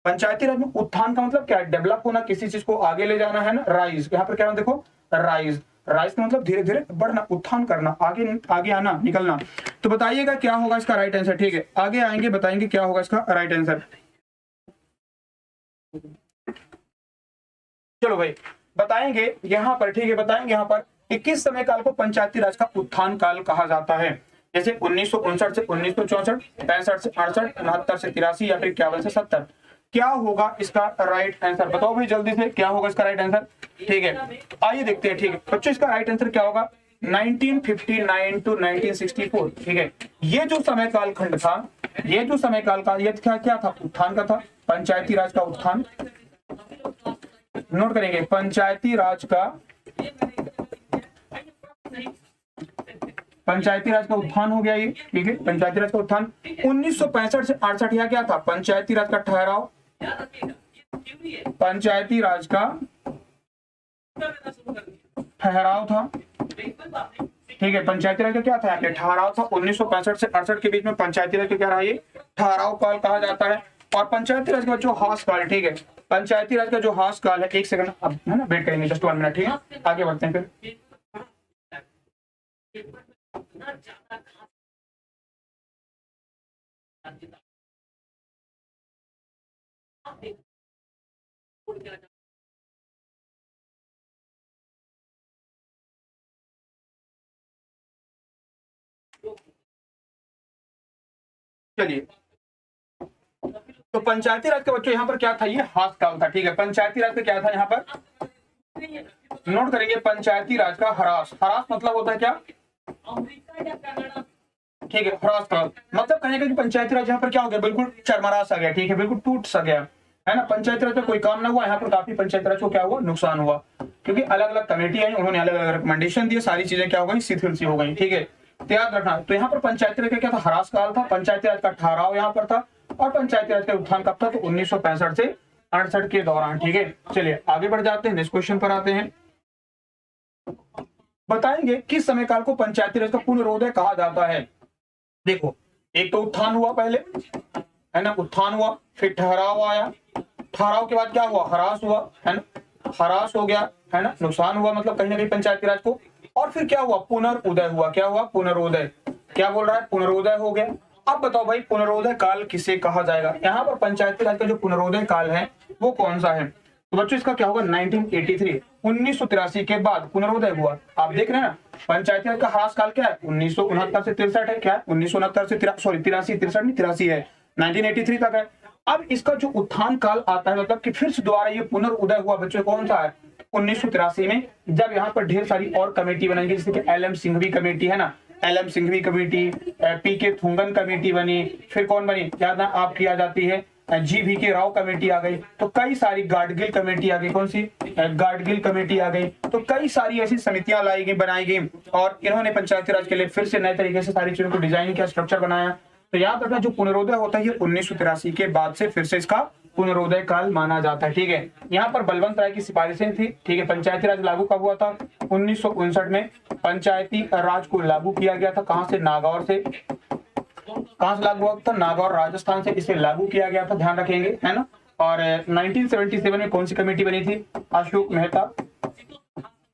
पंचायती राज में उत्थान का मतलब क्या है? डेवलप होना, किसी चीज को आगे ले जाना, है ना। राइज, यहाँ पर क्या है देखो, राइज, राइज का मतलब धीरे धीरे बढ़ना, उत्थान करना, आगे आगे आना, निकलना। तो बताइएगा क्या होगा इसका राइट आंसर, ठीक है। आगे आएंगे बताएंगे क्या होगा इसका राइट आंसर। चलो भाई बताएंगे यहाँ पर, ठीक है, बताएंगे यहाँ पर 21 समय काल को पंचायती राज का उत्थान काल कहा जाता है। जैसे 1959 से 1964, 65 से 68, 69 से 83 या फिर 51 से 70। क्या होगा इसका राइट आंसर? बताओ भाई जल्दी से, क्या होगा इसका राइट आंसर? ठीक है, आइए देखते हैं। ठीक है बच्चों, इसका राइट आंसर क्या होगा? 1959 टू 1964। ठीक है, ये जो समय काल खंड था, ये जो समय काल का ये क्या था? उत्थान का था, पंचायती राज का उत्थान। नोट करेंगे, पंचायती राज का उत्थान हो गया ये, ठीक है, पंचायती राज का उत्थान। 1965 से 68 यह क्या था? पंचायती राज का ठहराव, पंचायती राज का ठहराव था, ठीक है। पंचायती राज का क्या था? यहाँ पे ठहराव था। 1965 से 68 के बीच में पंचायती राज का क्या रहा? ये ठहराव काल कहा जाता है। और पंचायती राज का जो हास काल, ठीक है, पंचायती राज का जो हास काल है, एक सेकंड अब है ना, वेट करेंगे जस्ट 1 मिनट, ठीक है। आगे बढ़ते हैं फिर। चलिए, तो पंचायती राज के बच्चों यहाँ पर क्या था? ये हास काल था, ठीक है। पंचायती राज का क्या था यहाँ पर? नोट करेंगे, पंचायती राज का हरास, हरास मतलब होता है क्या? ठीक है, हरास काल मतलब कहने का कि पंचायती राज यहाँ पर क्या हो गया? बिल्कुल चरमरा सा गया, ठीक है, बिल्कुल टूट सा गया, है ना। पंचायती राज में कोई काम ना हुआ, यहाँ पर काफी पंचायती राज को क्या हुआ? नुकसान हुआ, क्योंकि अलग अलग कमेटी आई, उन्होंने अलग अलग रिकमेंडेशन दिए, सारी चीजें क्या हो गई? शिथिल सी हो गई, ठीक है। तो याद रखना, तो यहाँ पर पंचायती राज का क्या था? हरास काल था, पंचायती राज का ठहराव यहाँ पर था, और पंचायती राज का उत्थान कब था? तो 1965 से 68 के दौरान, ठीक है। चलिए आगे बढ़ जाते हैं, नेक्स्ट क्वेश्चन पर आते हैं। बताएंगे किस समय काल को पंचायती राज का पुनरोदय कहा जाता है? देखो, एक तो उत्थान हुआ पहले, है ना, उत्थान हुआ, फिर ठहराव आया, ठहराव के बाद क्या हुआ? हरास हुआ, है ना, हरास हो गया, है ना, नुकसान हुआ, मतलब कहीं ना कहीं पंचायती राज को। और फिर क्या हुआ? पुनरोदय हुआ। क्या हुआ? पुनरोदय। क्या बोल रहा है? पुनरोदय हो गया। अब बताओ भाई, पुनरोदय काल किसे कहा जाएगा? यहाँ पर पंचायती राज का जो पुनरोदय काल है वो कौन सा है? तो बच्चों इसका क्या होगा? 1983, 1983 के बाद पुनरोदय हुआ। आप देख रहे हैं ना, पंचायती राज का ह्रास काल क्या है? 1969 से 63 है। क्या है? 1969 से 83 है, 1983 तक है। अब इसका जो उत्थान काल आता है, मतलब कि फिर से दोबारा ये पुनर्उदय हुआ बच्चों, कौन सा है? 1983 में, जब यहाँ पर ढेर सारी और कमेटी बनेंगी, जैसे कि एल एम सिंघवी कमेटी, है ना, L M Singhvi committee, P K Thungon committee बनी, फिर कौन बनी? याद आप किया जाती है, जी वी के राव कमेटी आ गई, तो कई सारी गाडगिल कमेटी आ गई। कौन सी? गाडगिल कमेटी आ गई। तो कई सारी ऐसी समितियां लाई गई, बनाई गई, और इन्होंने पंचायती राज के लिए फिर से नए तरीके से सारी चीजों को डिजाइन किया, स्ट्रक्चर बनाया। तो याद रखना, जो पुनरोदय होता है ये 1983 के बाद से फिर से इसका पुनरोदय काल माना जाता है, ठीक है। यहाँ पर बलवंत राय की सिफारिशें थी, ठीक है। पंचायती राज लागू कब हुआ था? 1959 में पंचायती राज को लागू किया गया था। कहां से? नागौर से। कहां से लागू हुआ था? नागौर, राजस्थान से इसे लागू किया गया था, ध्यान रखेंगे, है ना। और 1977 में कौन सी कमेटी बनी थी?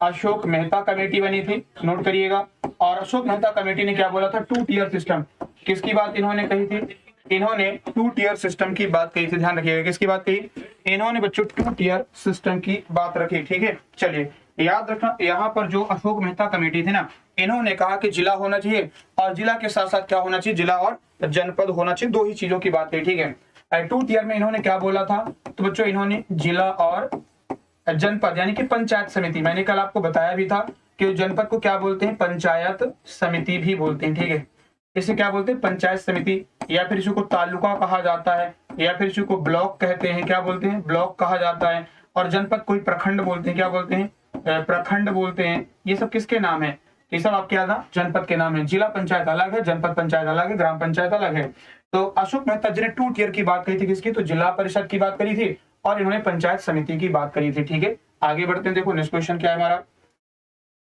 अशोक मेहता कमेटी बनी थी, नोट करिएगा। और अशोक मेहता कमेटी ने क्या बोला था? 2 टियर सिस्टम। किसकी बात इन्होंने कही थी? इन्होंने 2 टियर सिस्टम की बात कही थी, ध्यान रखिएगा। किसकी बात कही? इन्होंने बच्चों 2 टियर सिस्टम की बात रखी, ठीक है। चलिए याद रखना, यहाँ पर जो अशोक मेहता कमेटी थी ना, इन्होंने कहा कि जिला होना चाहिए, और जिला के साथ साथ क्या होना चाहिए? जिला और जनपद होना चाहिए, 2 ही चीजों की बात कही, ठीक है। 2 टियर में इन्होंने क्या बोला था? तो बच्चों इन्होंने जिला और जनपद यानी कि पंचायत समिति, मैंने कल आपको बताया भी था कि जनपद को क्या बोलते हैं? पंचायत समिति भी बोलते हैं, ठीक है। इसे क्या बोलते हैं? पंचायत समिति, या फिर इसको तालुका कहा जाता है, या फिर इसी को ब्लॉक कहते हैं, क्या बोलते हैं, ब्लॉक कहा जाता है। और जनपद कोई प्रखंड बोलते हैं, क्या बोलते हैं, प्रखंड बोलते हैं। ये सब किसके नाम है, ये सब आपके याद जनपद के नाम है। जिला पंचायत अलग है, जनपद पंचायत अलग है, ग्राम पंचायत अलग है। तो अशोक मेहता जी ने 2 टियर की बात करी थी, किसकी, तो जिला परिषद की बात करी थी और इन्होंने पंचायत समिति की बात करी थी। ठीक है, आगे बढ़ते हैं। देखो नेक्स्ट क्वेश्चन क्या है हमारा,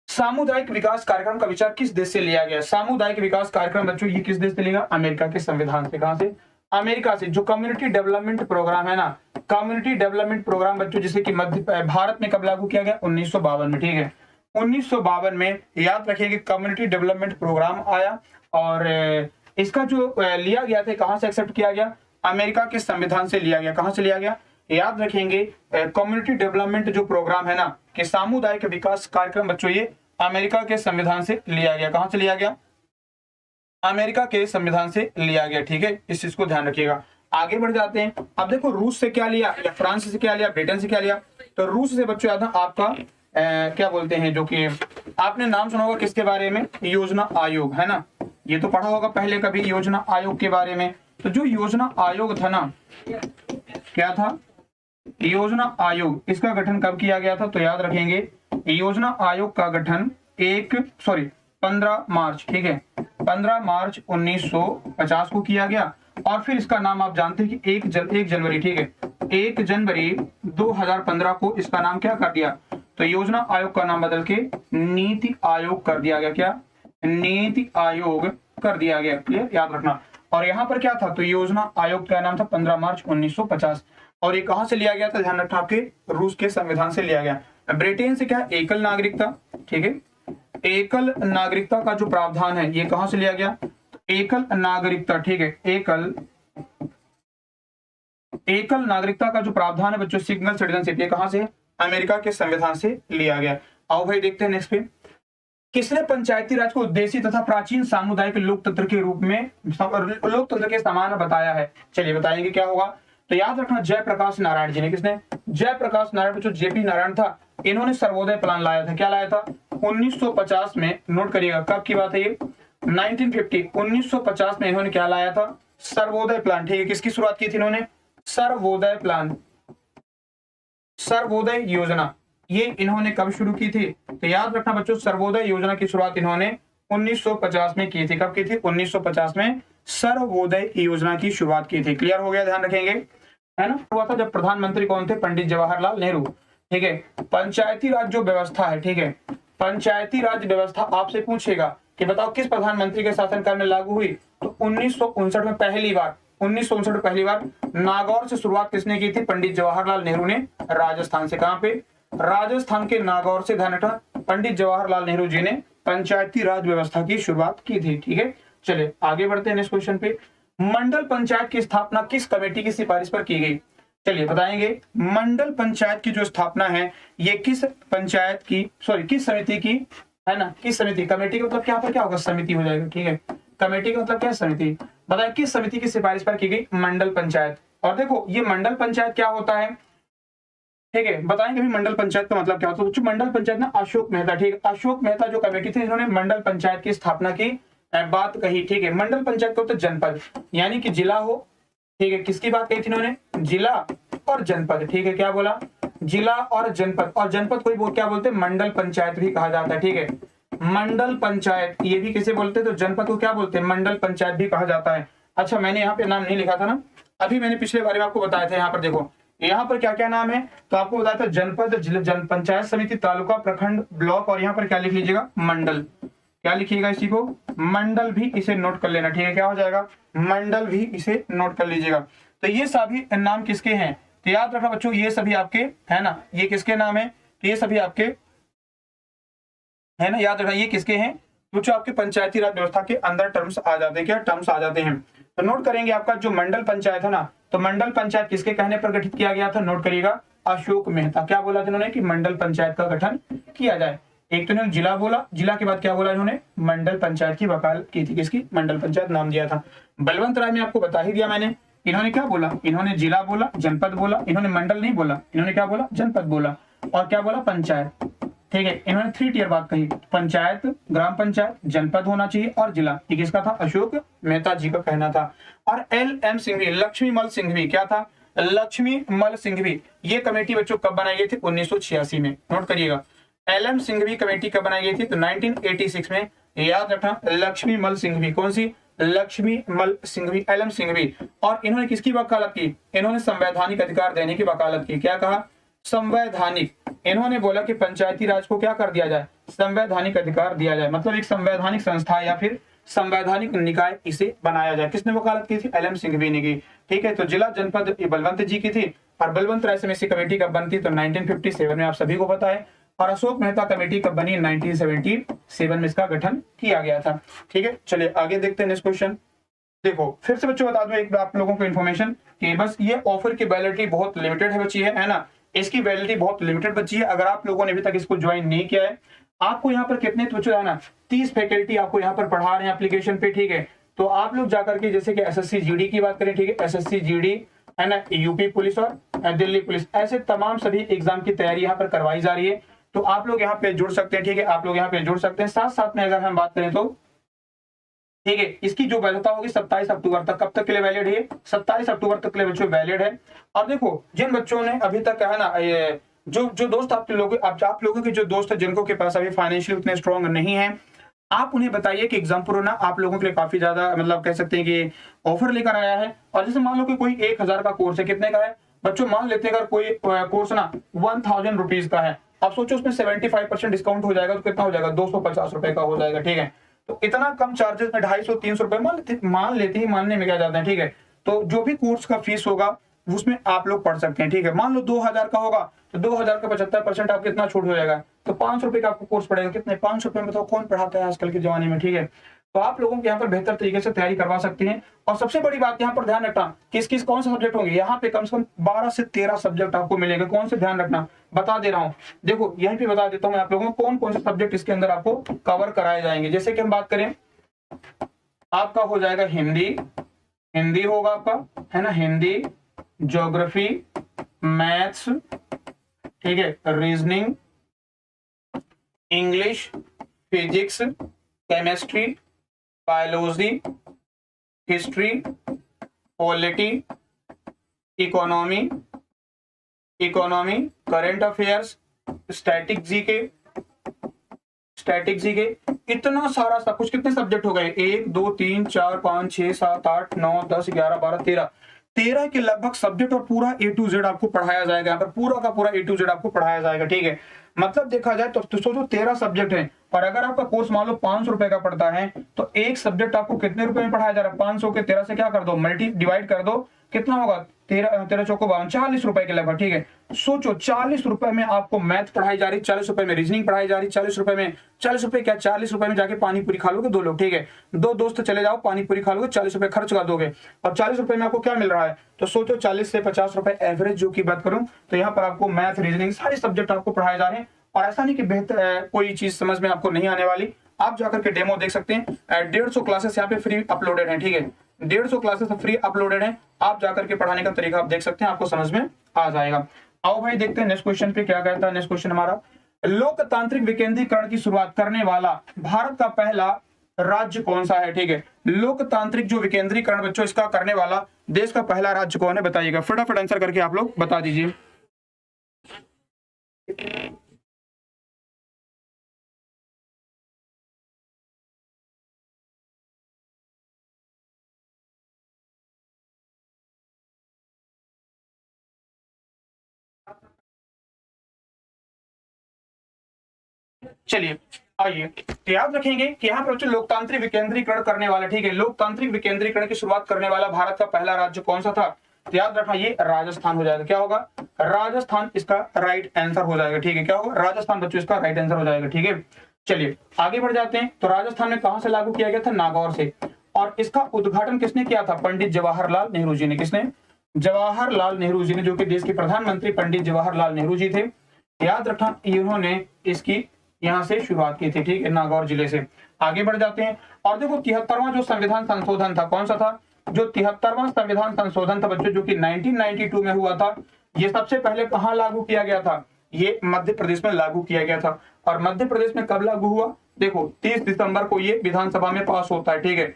सामुदायिक विकास कार्यक्रम का विचार किस देश से लिया गया। सामुदायिक विकास कार्यक्रम बच्चों ये किस देश से लिया, अमेरिका के संविधान से। कहां से, अमेरिका से। जो कम्युनिटी डेवलपमेंट प्रोग्राम है ना, कम्युनिटी डेवलपमेंट प्रोग्राम बच्चों जिसे कि मध्य भारत में कब लागू किया गया, 1952 में। ठीक है, 1952 में याद रखिए कम्युनिटी डेवलपमेंट प्रोग्राम आया और इसका जो लिया गया था, कहां से एक्सेप्ट किया गया, अमेरिका के संविधान से लिया गया। कहां से लिया गया, याद रखेंगे कम्युनिटी डेवलपमेंट जो प्रोग्राम है ना, कि सामुदायिक विकास कार्यक्रम बच्चों ये अमेरिका के संविधान से लिया गया। कहां से लिया गया, अमेरिका के संविधान से लिया गया। ठीक है, इस चीज को ध्यान रखिएगा। आगे बढ़ जाते हैं। अब देखो रूस से क्या लिया, या फ्रांस से क्या लिया, ब्रिटेन से क्या लिया। तो रूस से बच्चों याद है आपका क्या बोलते हैं, जो कि आपने नाम सुना होगा किसके बारे में, योजना आयोग, है ना। ये तो पढ़ा होगा पहले कभी योजना आयोग के बारे में। तो जो योजना आयोग था ना, क्या था, योजना आयोग, इसका गठन कब किया गया था, तो याद रखेंगे योजना आयोग का गठन 15 मार्च, ठीक है, 15 मार्च 1950 को किया गया। और फिर इसका नाम आप जानते हैं कि 1 जनवरी, ठीक है, 1 जनवरी 2015 को इसका नाम क्या कर दिया, तो योजना आयोग का नाम बदल के नीति आयोग कर दिया गया। क्या, नीति आयोग कर दिया गया। क्लियर, याद रखना। और यहाँ पर क्या था, तो योजना आयोग का नाम था 15 मार्च 1950। और ये कहां से लिया गया था, ध्यान रखना, आपके रूस के संविधान से लिया गया। ब्रिटेन से क्या, एकल नागरिकता, ठीक है, एकल नागरिकता का जो प्रावधान है ये कहां से लिया गया, तो एकल नागरिकता, ठीक है, एकल नागरिकता का जो प्रावधान है बच्चों, सिंगल सिटीजनशिप, ये कहां से, अमेरिका के संविधान से लिया गया। आओ भाई देखते हैं नेक्स्ट पे, किसने पंचायती राज को उद्देश्य तथा प्राचीन सामुदायिक लोकतंत्र के रूप में लोकतंत्र के समान बताया है। चलिए बताएंगे क्या होगा। तो याद रखना जयप्रकाश नारायण जी ने। किसने, जयप्रकाश नारायण, जो जेपी नारायण था, इन्होंने सर्वोदय प्लान लाया था। क्या लाया था, 1950 में। नोट करिएगा कब की बात है ये, 1950 में इन्होंने क्या लाया था, सर्वोदय प्लान। ठीक है, किसकी शुरुआत की थी इन्होंने, सर्वोदय प्लान, सर्वोदय योजना, ये इन्होंने कब शुरू की थी, तो याद रखना बच्चों सर्वोदय योजना की शुरुआत इन्होंने 1950 में की थी। कब की थी, 1950 में सर्वोदय योजना की शुरुआत की थी। क्लियर हो गया, ध्यान रखेंगे, है ना। हुआ था जब प्रधानमंत्री कौन थे, पंडित जवाहरलाल नेहरू। ठीक है, पंचायती राज जो व्यवस्था है, ठीक है, पंचायती राज व्यवस्था आपसे पूछेगा कि बताओ किस प्रधानमंत्री के शासनकाल में लागू हुई, तो 1959 में पहली बार, 1959 में पहली बार नागौर से शुरुआत किसने की थी, पंडित जवाहरलाल नेहरू ने, राजस्थान से। कहां पे, राजस्थान के नागौर से, ध्यान रखना, पंडित जवाहरलाल नेहरू जी ने पंचायती राज व्यवस्था की शुरुआत की थी। ठीक है, चलिए आगे बढ़ते हैं नेक्स्ट क्वेश्चन पे। मंडल पंचायत की स्थापना किस कमेटी की सिफारिश पर की गई, चलिए बताएंगे। मंडल पंचायत की जो स्थापना है ये किस पंचायत की, किस समिति की, है ना, किस समिति, कमेटी का मतलब क्या पर क्या होगा, समिति हो जाएगा। ठीक है, कमेटी का मतलब क्या है, समिति। बताए किस समिति की सिफारिश पर की गई, मंडल पंचायत। और देखो ये मंडल पंचायत क्या होता है, ठीक है, बताएंगे भी मंडल पंचायत का मतलब क्या होता है। तो मंडल पंचायत ना अशोक मेहता, ठीक है, अशोक मेहता जो कमेटी थी इन्होंने मंडल पंचायत की स्थापना की बात कही। ठीक है, मंडल पंचायत को तो जनपद यानी कि जिला हो, ठीक है, किसकी बात कही थी इन्होंने, जिला और जनपद। ठीक है, क्या बोला, जिला और जनपद। और जनपद को क्या बोलते हैं, मंडल पंचायत भी कहा जाता है। ठीक है, मंडल पंचायत ये भी किसे बोलते हैं, तो जनपद को क्या बोलते हैं, मंडल पंचायत भी कहा जाता है। अच्छा मैंने यहाँ पे नाम नहीं लिखा था ना, अभी मैंने पिछले बारे में आपको बताया था। यहाँ पर देखो यहाँ पर क्या क्या नाम है, तो आपको बताया था जनपद, जन पंचायत समिति, तालुका, प्रखंड, ब्लॉक, और यहाँ पर क्या लिख लीजिएगा, मंडल। क्या लिखिएगा इसी को, मंडल भी इसे नोट कर लेना। ठीक है, क्या हो जाएगा, मंडल भी इसे नोट कर लीजिएगा। तो ये सभी नाम किसके हैं, तो याद रखना बच्चों ये सभी आपके, है ना, ये किसके नाम है, तो ये सभी आपके, है ना, याद रखना ये किसके हैं, तो जो आपके पंचायती राज व्यवस्था के अंदर टर्म्स आ जाते हैं। क्या टर्म्स आ जाते हैं, तो नोट करेंगे आपका जो मंडल पंचायत है ना, तो मंडल पंचायत किसके कहने पर गठित किया गया था, नोट करिएगा, अशोक मेहता। क्या बोला था इन्होंने कि मंडल पंचायत का गठन किया जाए। एक तो इन्होंने जिला बोला, जिला के बाद क्या बोला इन्होंने, मंडल पंचायत की वकालत की थी, किसकी, मंडल पंचायत नाम दिया था। बलवंत राय में आपको बता ही दिया मैंने, इन्होंने क्या बोला, इन्होंने जिला बोला, जनपद बोला, इन्होंने मंडल नहीं बोला, इन्होंने क्या बोला, जनपद बोला, और क्या बोला, पंचायत। ठीक है। इन्होंने 3 टियर बात कही, पंचायत, ग्राम पंचायत, जनपद होना चाहिए और जिला। ये किसका था? अशोक मेहता जी का कहना था। और LM सिंघवी, लक्ष्मी मल सिंघवी, क्या था? लक्ष्मी मल सिंघवी। ये कमेटी बच्चों कब बनाई गई थी? 1986 में। नोट करिएगा, LM सिंघवी कमेटी कब बनाई गई थी? तो 1986 में। याद रखना, लक्ष्मी मल सिंघवी, कौन सी? लक्ष्मी मल सिंघवी, LM सिंघवी। और इन्होंने किसकी वकालत की? इन्होंने संवैधानिक अधिकार देने की वकालत की। क्या कहा? संवैधानिक। इन्होंने बोला कि पंचायती राज को क्या कर दिया जाए? संवैधानिक अधिकार दिया जाए, मतलब एक संवैधानिक संस्था या फिर संवैधानिक निकाय इसे बनाया जाए। किसने वकालत की थी? LM सिंघवी ने की। ठीक है, तो जिला जनपद बलवंत जी की थी। और बलवंत राय समिति कमेटी कब बनती? तो 1957 में, आप सभी को पता है। और अशोक मेहता कमेटी कब बनी? 1977 में इसका गठन किया गया था। ठीक है, चलिए आगे देखते हैं नेक्स्ट क्वेश्चन। देखो फिर से बच्चों बता दूं एक आप लोगों को इन्फॉर्मेशन कि बस ये ऑफर की वैलिडिटी बहुत लिमिटेड है बच्ची है ना, इसकी वैलिडिटी बहुत लिमिटेड बच्ची है। अगर आप लोगों ने अभी तक इसको ज्वाइन नहीं किया है, आपको यहाँ पर कितने बच्चों है ना 30 फैकल्टी आपको यहाँ पर पढ़ा रहे हैं एप्लीकेशन पे। ठीक है, तो आप लोग जाकर के जैसे कि SSC GD की बात करें, ठीक है, SSC GD है ना, यूपी पुलिस और दिल्ली पुलिस, ऐसे तमाम सभी एग्जाम की तैयारी यहाँ पर करवाई जा रही है। तो आप लोग यहाँ पे जुड़ सकते हैं। ठीक है, आप लोग यहाँ पे जुड़ सकते हैं। साथ साथ में अगर हम बात करें तो ठीक है, इसकी जो वैधता होगी 27 अक्टूबर तक। कब तक के लिए वैलिड है? 27 अक्टूबर तक के लिए बच्चों वैलिड है। और देखो जिन बच्चों ने अभी तक है ना ये जो दोस्त आप लोगों के जो दोस्त है जिनको के पास अभी फाइनेंशियल उतने स्ट्रॉन्ग नहीं है, आप उन्हें बताइए कि एग्जाम प्रो ना आप लोगों के लिए काफी ज्यादा मतलब कह सकते हैं कि ऑफर लेकर आया है। और जैसे मान लो कि कोई 1000 का कोर्स है, कितने का है बच्चों? मान लेते हैं अगर कोई कोर्स ना 1000 रुपीज का है, आप सोचो उसमें 75% डिस्काउंट हो जाएगा तो कितना हो जाएगा? 250 रुपए का हो जाएगा। ठीक है, तो इतना कम चार्जेस में 250-300 रुपए मान लेते ही, मानने में क्या जाते हैं। ठीक है, तो जो भी कोर्स का फीस होगा उसमें आप लोग पढ़ सकते हैं। ठीक है, मान लो 2000 का होगा तो 2000 का 75% आपको कितना छूट हो जाएगा? तो 500 रुपए का आपको कोर्स पड़ेगा। कितने? 500 रुपए में तो कौन पढ़ाता है आजकल के जमाने में। ठीक है, तो आप लोगों को यहाँ पर बेहतर तरीके से तैयारी करवा सकते हैं। और सबसे बड़ी बात यहाँ पर ध्यान रखना, किस किस कौन से सब्जेक्ट होंगे। यहाँ पे कम से कम 12 से 13 सब्जेक्ट आपको मिलेंगे। कौन से? ध्यान रखना, बता दे रहा हूँ। देखो यहीं पे बता देता हूँ मैं आप लोगों को कौन कौन से सब्जेक्ट इसके अंदर आपको कवर कराए जाएंगे। जैसे कि हम बात करें, आपका हो जाएगा हिंदी होगा आपका, है ना, हिंदी, ज्योग्राफी, मैथ्स, ठीक है, reasoning, English, physics, chemistry, biology, history, polity, economy, current affairs, static GK, इतना सारा सब कुछ। कितने सब्जेक्ट हो गए? 1 2 3 4 5 6 7 8 9 10 11 12 13 के लगभग सब्जेक्ट और पूरा A to Z आपको पढ़ाया जाएगा। यहाँ पर पूरा का पूरा A to Z आपको पढ़ाया जाएगा। ठीक है, मतलब देखा जाए तो सोचो 13 सब्जेक्ट है, और अगर आपका कोर्स मान लो 500 रुपए का पड़ता है तो एक सब्जेक्ट आपको कितने रुपए में पढ़ाया जा रहा है? 500 के 13 से क्या कर दो? डिवाइड कर दो। कितना होगा? 13 चौको 52, 40 रुपए के लगभग। ठीक है, सोचो 40 रुपए में आपको मैथ पढ़ाई जा रही, 40 रुपए में रीजनिंग पढ़ाई जा रही, 40 रुपए में 40 रुपए क्या 40 रुपए में जाके पानी पूरी खा लोगे 2 लोग। ठीक है, 2 दोस्त चले जाओ, पानी पूरी खा लोगे, 40 रुपए खर्च कर दोगे, और 40 रुपए में आपको क्या मिल रहा है? तो सोचो 40 से 50 रुपए एवरेज जो की बात करूं तो यहाँ पर आपको मैथ, रीजनिंग सारे सब्जेक्ट आपको पढ़ाए जा रहे हैं। और ऐसा नहीं कि बेहतर कोई चीज समझ में आपको नहीं आने वाली, आप जाकर के डेमो देख सकते हैं। 150 क्लासेस यहाँ पे फ्री अपलोडेड है। ठीक है, 150 क्लासेस फ्री अपलोडेड है, आप जाकर के पढ़ाने का तरीका आप देख सकते हैं, आपको समझ में आ जाएगा। आओ भाई देखते हैं नेक्स्ट क्वेश्चन पे क्या कहता है। नेक्स्ट क्वेश्चन हमारा, लोकतांत्रिक विकेंद्रीकरण की शुरुआत करने वाला भारत का पहला राज्य कौन सा है? ठीक है, लोकतांत्रिक जो विकेंद्रीकरण बच्चों इसका करने वाला देश का पहला राज्य कौन है? बताइएगा, फटाफट आंसर करके आप लोग बता दीजिए। चलिए आइए, तो याद रखेंगे कि यहाँ पर लोकतांत्रिक विकेंद्रीकरण करने वाला, ठीक है, लोकतांत्रिक विकेंद्रीकरण की शुरुआत करने वाला भारत का पहला राज्य कौन सा था? तो याद रखना ये राजस्थान हो जाएगा। क्या होगा? राजस्थान इसका राइट आंसर हो जाएगा। ठीक है, क्या होगा? राजस्थान बच्चों इसका राइट आंसर हो जाएगा। ठीक है, चलिए आगे बढ़ जाते हैं। तो राजस्थान में कहां से लागू किया गया था? नागौर से। और इसका उद्घाटन किसने किया था? पंडित जवाहरलाल नेहरू जी ने। किसने? जवाहरलाल नेहरू जी ने, जो कि देश के प्रधानमंत्री पंडित जवाहरलाल नेहरू जी थे। याद रखना इन्होंने इसकी यहां से शुरुआत की थी। ठीक है, नागौर जिले से। आगे बढ़ जाते हैं और देखो 73वां जो संविधान संशोधन था, कौन सा था? जो 73वां संविधान संशोधन था बच्चों, जो कि 1992 में हुआ था, ये सबसे पहले कहां लागू किया गया था? ये मध्य प्रदेश में लागू किया गया था। और मध्य प्रदेश में कब लागू हुआ, देखो 30 दिसंबर को ये विधानसभा में पास होता है, ठीक है।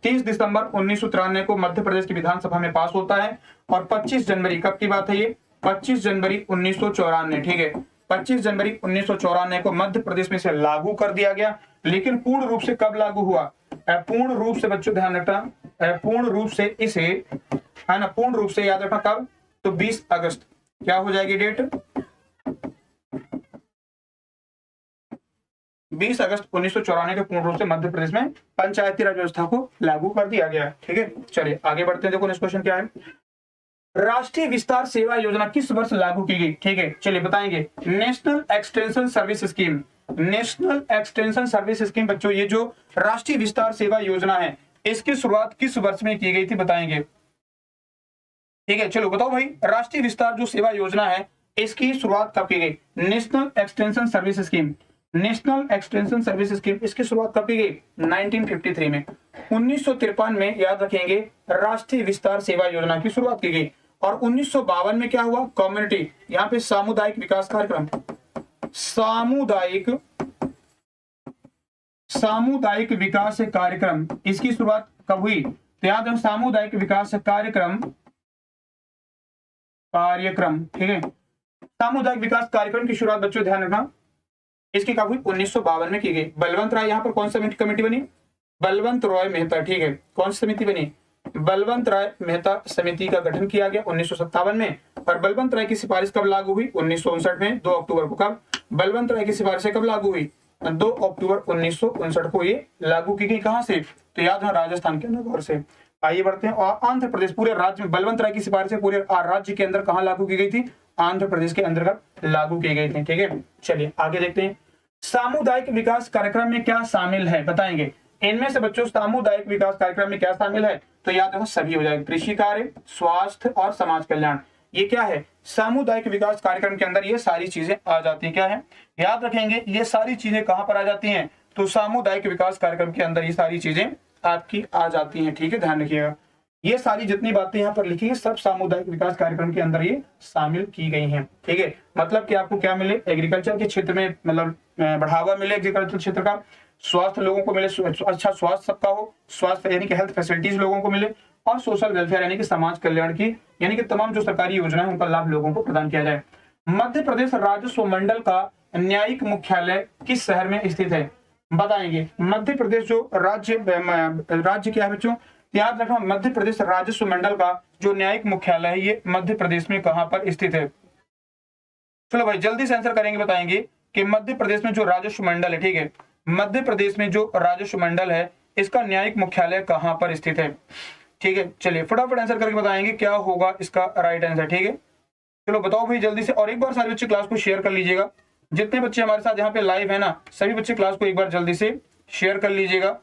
30 दिसंबर 1993 को मध्य प्रदेश की विधानसभा में पास होता है। और 25 जनवरी कब की बात है ये, 25 जनवरी 1994, ठीक है। 25 जनवरी 1994 को मध्य प्रदेश में इसे लागू कर दिया गया। लेकिन पूर्ण रूप से कब लागू हुआ, पूर्ण रूप से बच्चों ध्यान रखना, पूर्ण रूप से इसे, है ना, पूर्ण रूप से याद रखना कब, तो 20 अगस्त, क्या हो जाएगी डेट, 20 अगस्त 1994 के पूर्ण रूप से मध्य प्रदेश में पंचायती राज व्यवस्था को लागू कर दिया गया, ठीक है। चलिए आगे बढ़ते हैं। देखो नेक्स्ट क्वेश्चन क्या है, राष्ट्रीय विस्तार सेवा योजना किस वर्ष लागू की गई, ठीक है। चलिए बताएंगे, national extension service scheme, national extension service scheme बच्चों, ये जो राष्ट्रीय विस्तार सेवा योजना है इसकी शुरुआत किस वर्ष में की गई थी बताएंगे, ठीक है। चलो बताओ भाई, राष्ट्रीय विस्तार जो सेवा योजना है इसकी शुरुआत कब की गई, national extension service scheme, national extension service scheme, इसकी शुरुआत कब की गई, 1953 में। 1953 में याद रखेंगे राष्ट्रीय विस्तार सेवा योजना की शुरुआत की गई। और 1952 में क्या हुआ, कम्युनिटी, यहाँ पे सामुदायिक विकास कार्यक्रम, सामुदायिक विकास कार्यक्रम, इसकी शुरुआत कब हुई, तो याद है सामुदायिक विकास कार्यक्रम, ठीक है। सामुदायिक विकास कार्यक्रम की शुरुआत बच्चों ध्यान रखना इसकी कब हुई, 1952 में की गई। बलवंत राय, यहाँ पर कौन सा कमेटी बनी, बलवंत राय मेहता, ठीक है। कौन सी समिति बनी, बलवंत राय मेहता समिति का गठन किया गया 1957 में। और बलवंत राय की सिफारिश कब लागू हुई, 1959 में, 2 अक्टूबर को। कब बलवंत राय की सिफारिश कब लागू हुई, 2 अक्टूबर 1959 को ये लागू की गई। कहां से, तो याद है राजस्थान के नगौर से। आइए बढ़ते हैं। और आंध्र प्रदेश, पूरे राज्य में बलवंत राय की सिफारिश पूरे राज्य के अंदर कहां लागू की गई थी, आंध्र प्रदेश के अंतर्गत लागू की गई थी, ठीक है। चलिए आगे देखते हैं, सामुदायिक विकास कार्यक्रम में क्या शामिल है बताएंगे। इनमें से बच्चों सामुदायिक विकास कार्यक्रम में क्या शामिल है, तो याद रखो सभी हो जाएगा, कृषि कार्य, स्वास्थ्य और समाज कल्याण। ये क्या है, सामुदायिक विकास कार्यक्रम के अंदर ये सारी चीजें आ जाती हैं। क्या है, याद रखेंगे ये सारी चीजें कहां पर आ जाती हैं, तो सामुदायिक विकास कार्यक्रम के अंदर ये सारी चीजें आपकी आ जाती हैं, ठीक है। ध्यान रखिएगा, ये सारी जितनी बातें यहाँ पर लिखी है सब सामुदायिक विकास कार्यक्रम के अंदर ये शामिल की गई हैं, ठीक है। मतलब कि आपको क्या मिले, एग्रीकल्चर के क्षेत्र में मतलब बढ़ावा मिले, एग्रीकल्चर क्षेत्र का, स्वास्थ्य लोगों को मिले, अच्छा स्वास्थ्य सबका हो, स्वास्थ्य यानी कि हेल्थ फैसिलिटीज लोगों को मिले, और सोशल वेलफेयर यानी कि समाज कल्याण की यानी कि तमाम जो सरकारी योजना है उनका लाभ लोगों को प्रदान किया जाए। मध्य प्रदेश राजस्व मंडल का न्यायिक मुख्यालय किस शहर में स्थित है बताएंगे। मध्य प्रदेश जो राज्य क्या है बच्चों, याद रखना, मध्य प्रदेश राजस्व मंडल का जो न्यायिक मुख्यालय है ये मध्य प्रदेश में कहां पर स्थित है। चलो भाई जल्दी से आंसर करेंगे, बताएंगे कि मध्य प्रदेश में जो राजस्व मंडल है, ठीक है, मध्य प्रदेश में जो राजस्व मंडल है इसका न्यायिक मुख्यालय कहां पर स्थित है, ठीक है। चलिए फटाफट आंसर करके बताएंगे क्या होगा इसका राइट आंसर, ठीक है। चलो बताओ भाई जल्दी से, और एक बार सारे बच्चे क्लास को शेयर कर लीजिएगा। जितने बच्चे हमारे साथ यहाँ पे लाइव है ना, सभी बच्चे क्लास को एक बार जल्दी से शेयर कर लीजिएगा।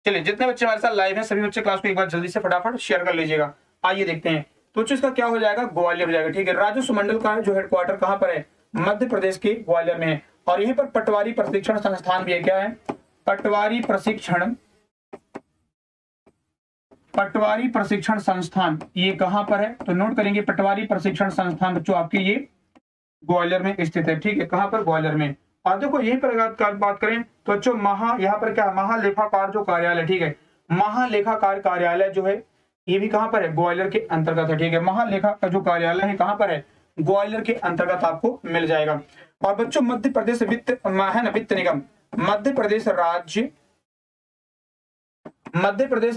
चलिए जितने बच्चे हमारे साथ लाइव हैं सभी बच्चे क्लास को एक बार जल्दी से फटाफट शेयर कर लीजिएगा। आइए देखते हैं, तो इसका क्या हो जाएगा, ग्वालियर हो जाएगा, ठीक है। राजस्व मंडल का जो हेडक्वार्टर कहां पर है, मध्य प्रदेश के ग्वालियर में है। और यहीं पर पटवारी प्रशिक्षण संस्थान भी है। क्या है, पटवारी प्रशिक्षण संस्थान, ये कहां पर है, तो नोट करेंगे पटवारी प्रशिक्षण संस्थान बच्चों आपके ये ग्वालियर में स्थित है, ठीक है। कहां पर, ग्वालियर में। और देखो यहीं पर अगर बात करें तो बच्चों यहाँ पर क्या, महालेखाकार जो कार्यालय, ठीक है, महालेखाकार कार्यालय जो है ये भी कहां पर है, ग्वालियर के अंतर्गत है, ठीक है। महालेखा का जो कार्यालय है कहां पर है, ग्वालियर के अंतर्गत आपको मिल जाएगा। और बच्चों मध्य प्रदेश वित्त निगम, मध्य प्रदेश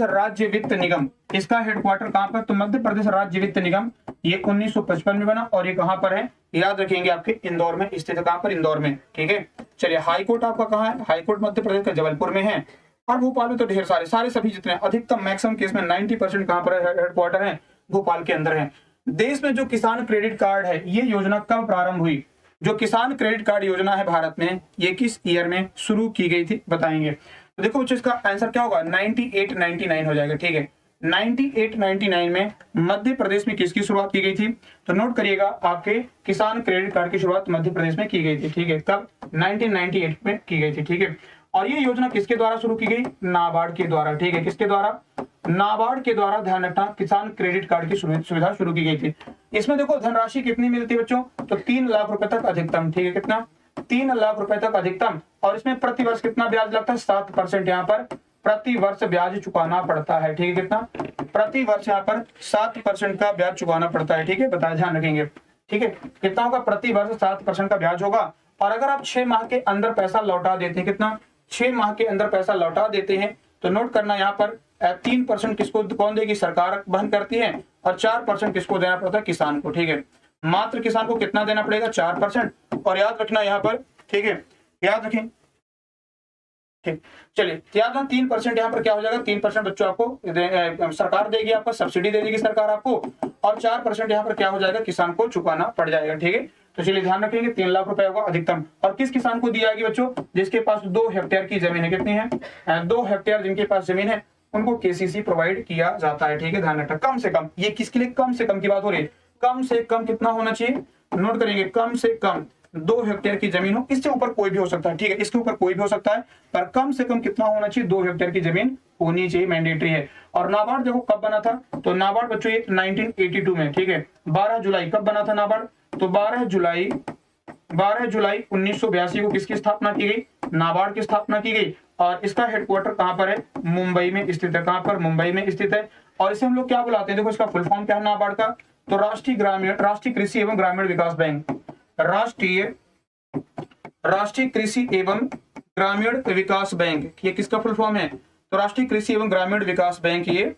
राज्य वित्त निगम, इसका हेडक्वार्टर कहां पर, तो मध्य प्रदेश राज्य वित्त निगम ये 1955 में बना। और ये कहां पर है, याद रखेंगे आपके इंदौर में स्थित है। कहां पर, इंदौर में, ठीक है। चलिए हाईकोर्ट आपका कहां है, हाईकोर्ट मध्य प्रदेश का जबलपुर में है। और भोपाल में तो ढेर सारे सभी जितने अधिकतम मैक्सिमम केस में 90% कहां पर हेडक्वार्टर है, भोपाल के अंदर है। देश में जो किसान क्रेडिट कार्ड है ये योजना कब प्रारंभ हुई, जो किसान क्रेडिट कार्ड योजना है भारत में ये किस ईयर में शुरू की गई थी बताएंगे। तो देखो बच्चों इसका आंसर क्या होगा, 98-99 हो जाएगा, ठीक है। 98-99 में मध्य प्रदेश में किसकी शुरुआत की गई थी, तो नोट करिएगा आपके किसान क्रेडिट कार्ड की शुरुआत मध्य प्रदेश में की गई थी, ठीक है। कब, 1998 में की गई थी, ठीक है। और ये योजना किसके द्वारा शुरू की गई, नाबार्ड के द्वारा, ठीक है। किसके द्वारा, नाबार्ड के द्वारा ध्यान रखना किसान क्रेडिट कार्ड की सुविधा शुरू की गई थी। इसमें देखो धनराशि कितनी मिलती है बच्चों, तो 3 लाख रुपए तक अधिकतम, ठीक है, कितना 3 लाख रुपए तक अधिकतम। और इसमें प्रति वर्ष कितना ब्याज लगता है, 7% यहाँ पर प्रति वर्ष ब्याज चुकाना पड़ता है, ठीक है, कितना प्रति वर्ष यहाँ पर 7% का ब्याज चुकाना पड़ता है, ठीक है, बताया, ध्यान रखेंगे, ठीक है, कितना होगा, प्रति वर्ष 7% का ब्याज होगा। और अगर आप 6 माह के अंदर पैसा लौटा देते हैं, कितना 6 माह के अंदर पैसा लौटा देते हैं, तो नोट करना यहाँ पर 3% किसको कौन देगी, सरकार वहन करती है, और 4% किसको देना पड़ता है, किसान को, ठीक है, मात्र किसान को कितना देना पड़ेगा, 4%। और याद रखना यहाँ पर, ठीक है, याद रखें, ठीक, चलिए याद रखना 3% यहाँ पर क्या हो जाएगा, 3% बच्चों आपको सरकार देगी, आपको सब्सिडी दे देगी सरकार आपको, और 4% यहाँ पर क्या हो जाएगा, किसान को चुकाना पड़ जाएगा, ठीक है। तो चलिए ध्यान रखेंगे 3 लाख रुपए होगा अधिकतम। और किस किसान को दी जाएगी बच्चों, जिसके पास 2 हेक्टेयर की जमीन है, कितनी है, 2 हेक्टेयर जिनके पास जमीन है उनको केसीसी प्रोवाइड किया जाता है, ठीक है, ध्यान रखना, कम से कम, ये किसके लिए कम से कम की बात हो रही है, कम से कम कितना होना चाहिए, नोट करेंगे, कम से कम 2 हेक्टेयर की जमीन हो, इससे ऊपर कोई भी हो सकता है, ठीक है, इसके ऊपर कोई भी हो सकता है, पर कम से कम कितना होना चाहिए, 2 हेक्टेयर की जमीन होनी चाहिए, मैंडेटरी है। और नाबार्ड देखो कब बना था, तो नाबार्ड बच्चों ये 1982 में, ठीक है, 12 जुलाई कब बना था नाबार्ड, तो 12 जुलाई 1982 को किसकी स्थापना की गई, नाबार्ड की स्थापना की गई। और इसका हेडक्वार्टर कहां पर है, मुंबई में स्थित है, कहां पर, मुंबई में स्थित है। और इसे हम लोग क्या बुलाते हैं, देखो इसका फुल फॉर्म क्या है नाबार्ड का, तो राष्ट्रीय कृषि एवं ग्रामीण विकास बैंक, राष्ट्रीय कृषि एवं ग्रामीण विकास बैंक, ये किसका फुल फॉर्म है, तो राष्ट्रीय कृषि एवं ग्रामीण विकास बैंक, ये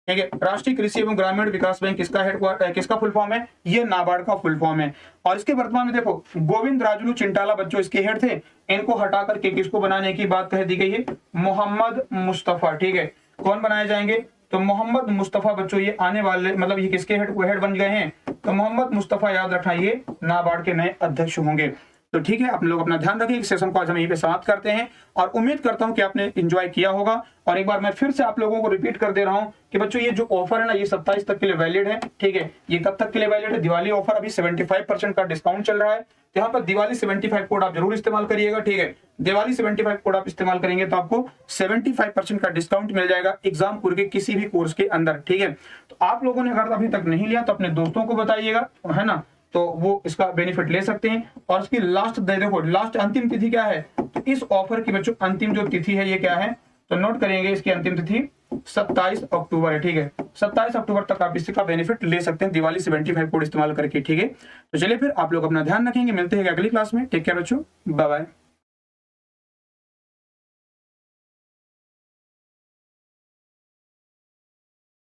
ठीक है, राष्ट्रीय कृषि एवं ग्रामीण विकास बैंक किसका हेडक्वार्टर, किसका फुल फॉर्म है, ये नाबार्ड का फुल फॉर्म है। और इसके वर्तमान में देखो गोविंद राजुलू चिंटाला बच्चों इसके हेड थे, इनको हटा करके किसको बनाने की बात कह दी गई है, मोहम्मद मुस्तफा, ठीक है, कौन बनाए जाएंगे, तो मोहम्मद मुस्तफा बच्चों ये आने वाले, मतलब ये किसके हेड बन गए हैं, तो मोहम्मद मुस्तफा याद रखना ये नाबार्ड के नए अध्यक्ष होंगे। तो ठीक है, आप लोग अपना ध्यान रखिए, इस सेशन को आज हम यहीं पे समाप्त करते हैं और उम्मीद करता हूं कि आपने एंजॉय किया होगा। और एक बार मैं फिर से आप लोगों को रिपीट कर दे रहा हूं कि बच्चों ये जो ऑफर है ना, ये 27 तक के लिए वैलिड है, ठीक है, ये कब तक के लिए वैलिड है, दिवाली ऑफर, अभी 75% का डिस्काउंट चल रहा है, तो यहाँ पर दिवाली 75 कोड आप जरूर इस्तेमाल करिएगा, ठीक है, दिवाली 75 कोड आप इस्तेमाल करेंगे तो आपको 75% का डिस्काउंट मिल जाएगा एग्जाम पूरे के किसी भी कोर्स के अंदर, ठीक है। तो आप लोगों ने अगर अभी तक नहीं लिया तो अपने दोस्तों को बताइएगा, है ना, तो वो इसका बेनिफिट ले सकते हैं। और इसकी लास्ट देखो, लास्ट अंतिम तिथि क्या है, तो इस ऑफर की बच्चों अंतिम जो तिथि है ये क्या है, तो नोट करेंगे, इसकी अंतिम तिथि 27 अक्टूबर है, ठीक है, 27 अक्टूबर तक आप इसका बेनिफिट ले सकते हैं दिवाली 75 कोड इस्तेमाल करके, ठीक है। तो चलिए फिर आप लोग अपना ध्यान रखेंगे, मिलते हैं अगली क्लास में, टेक केयर बच्चों, बाय बाय।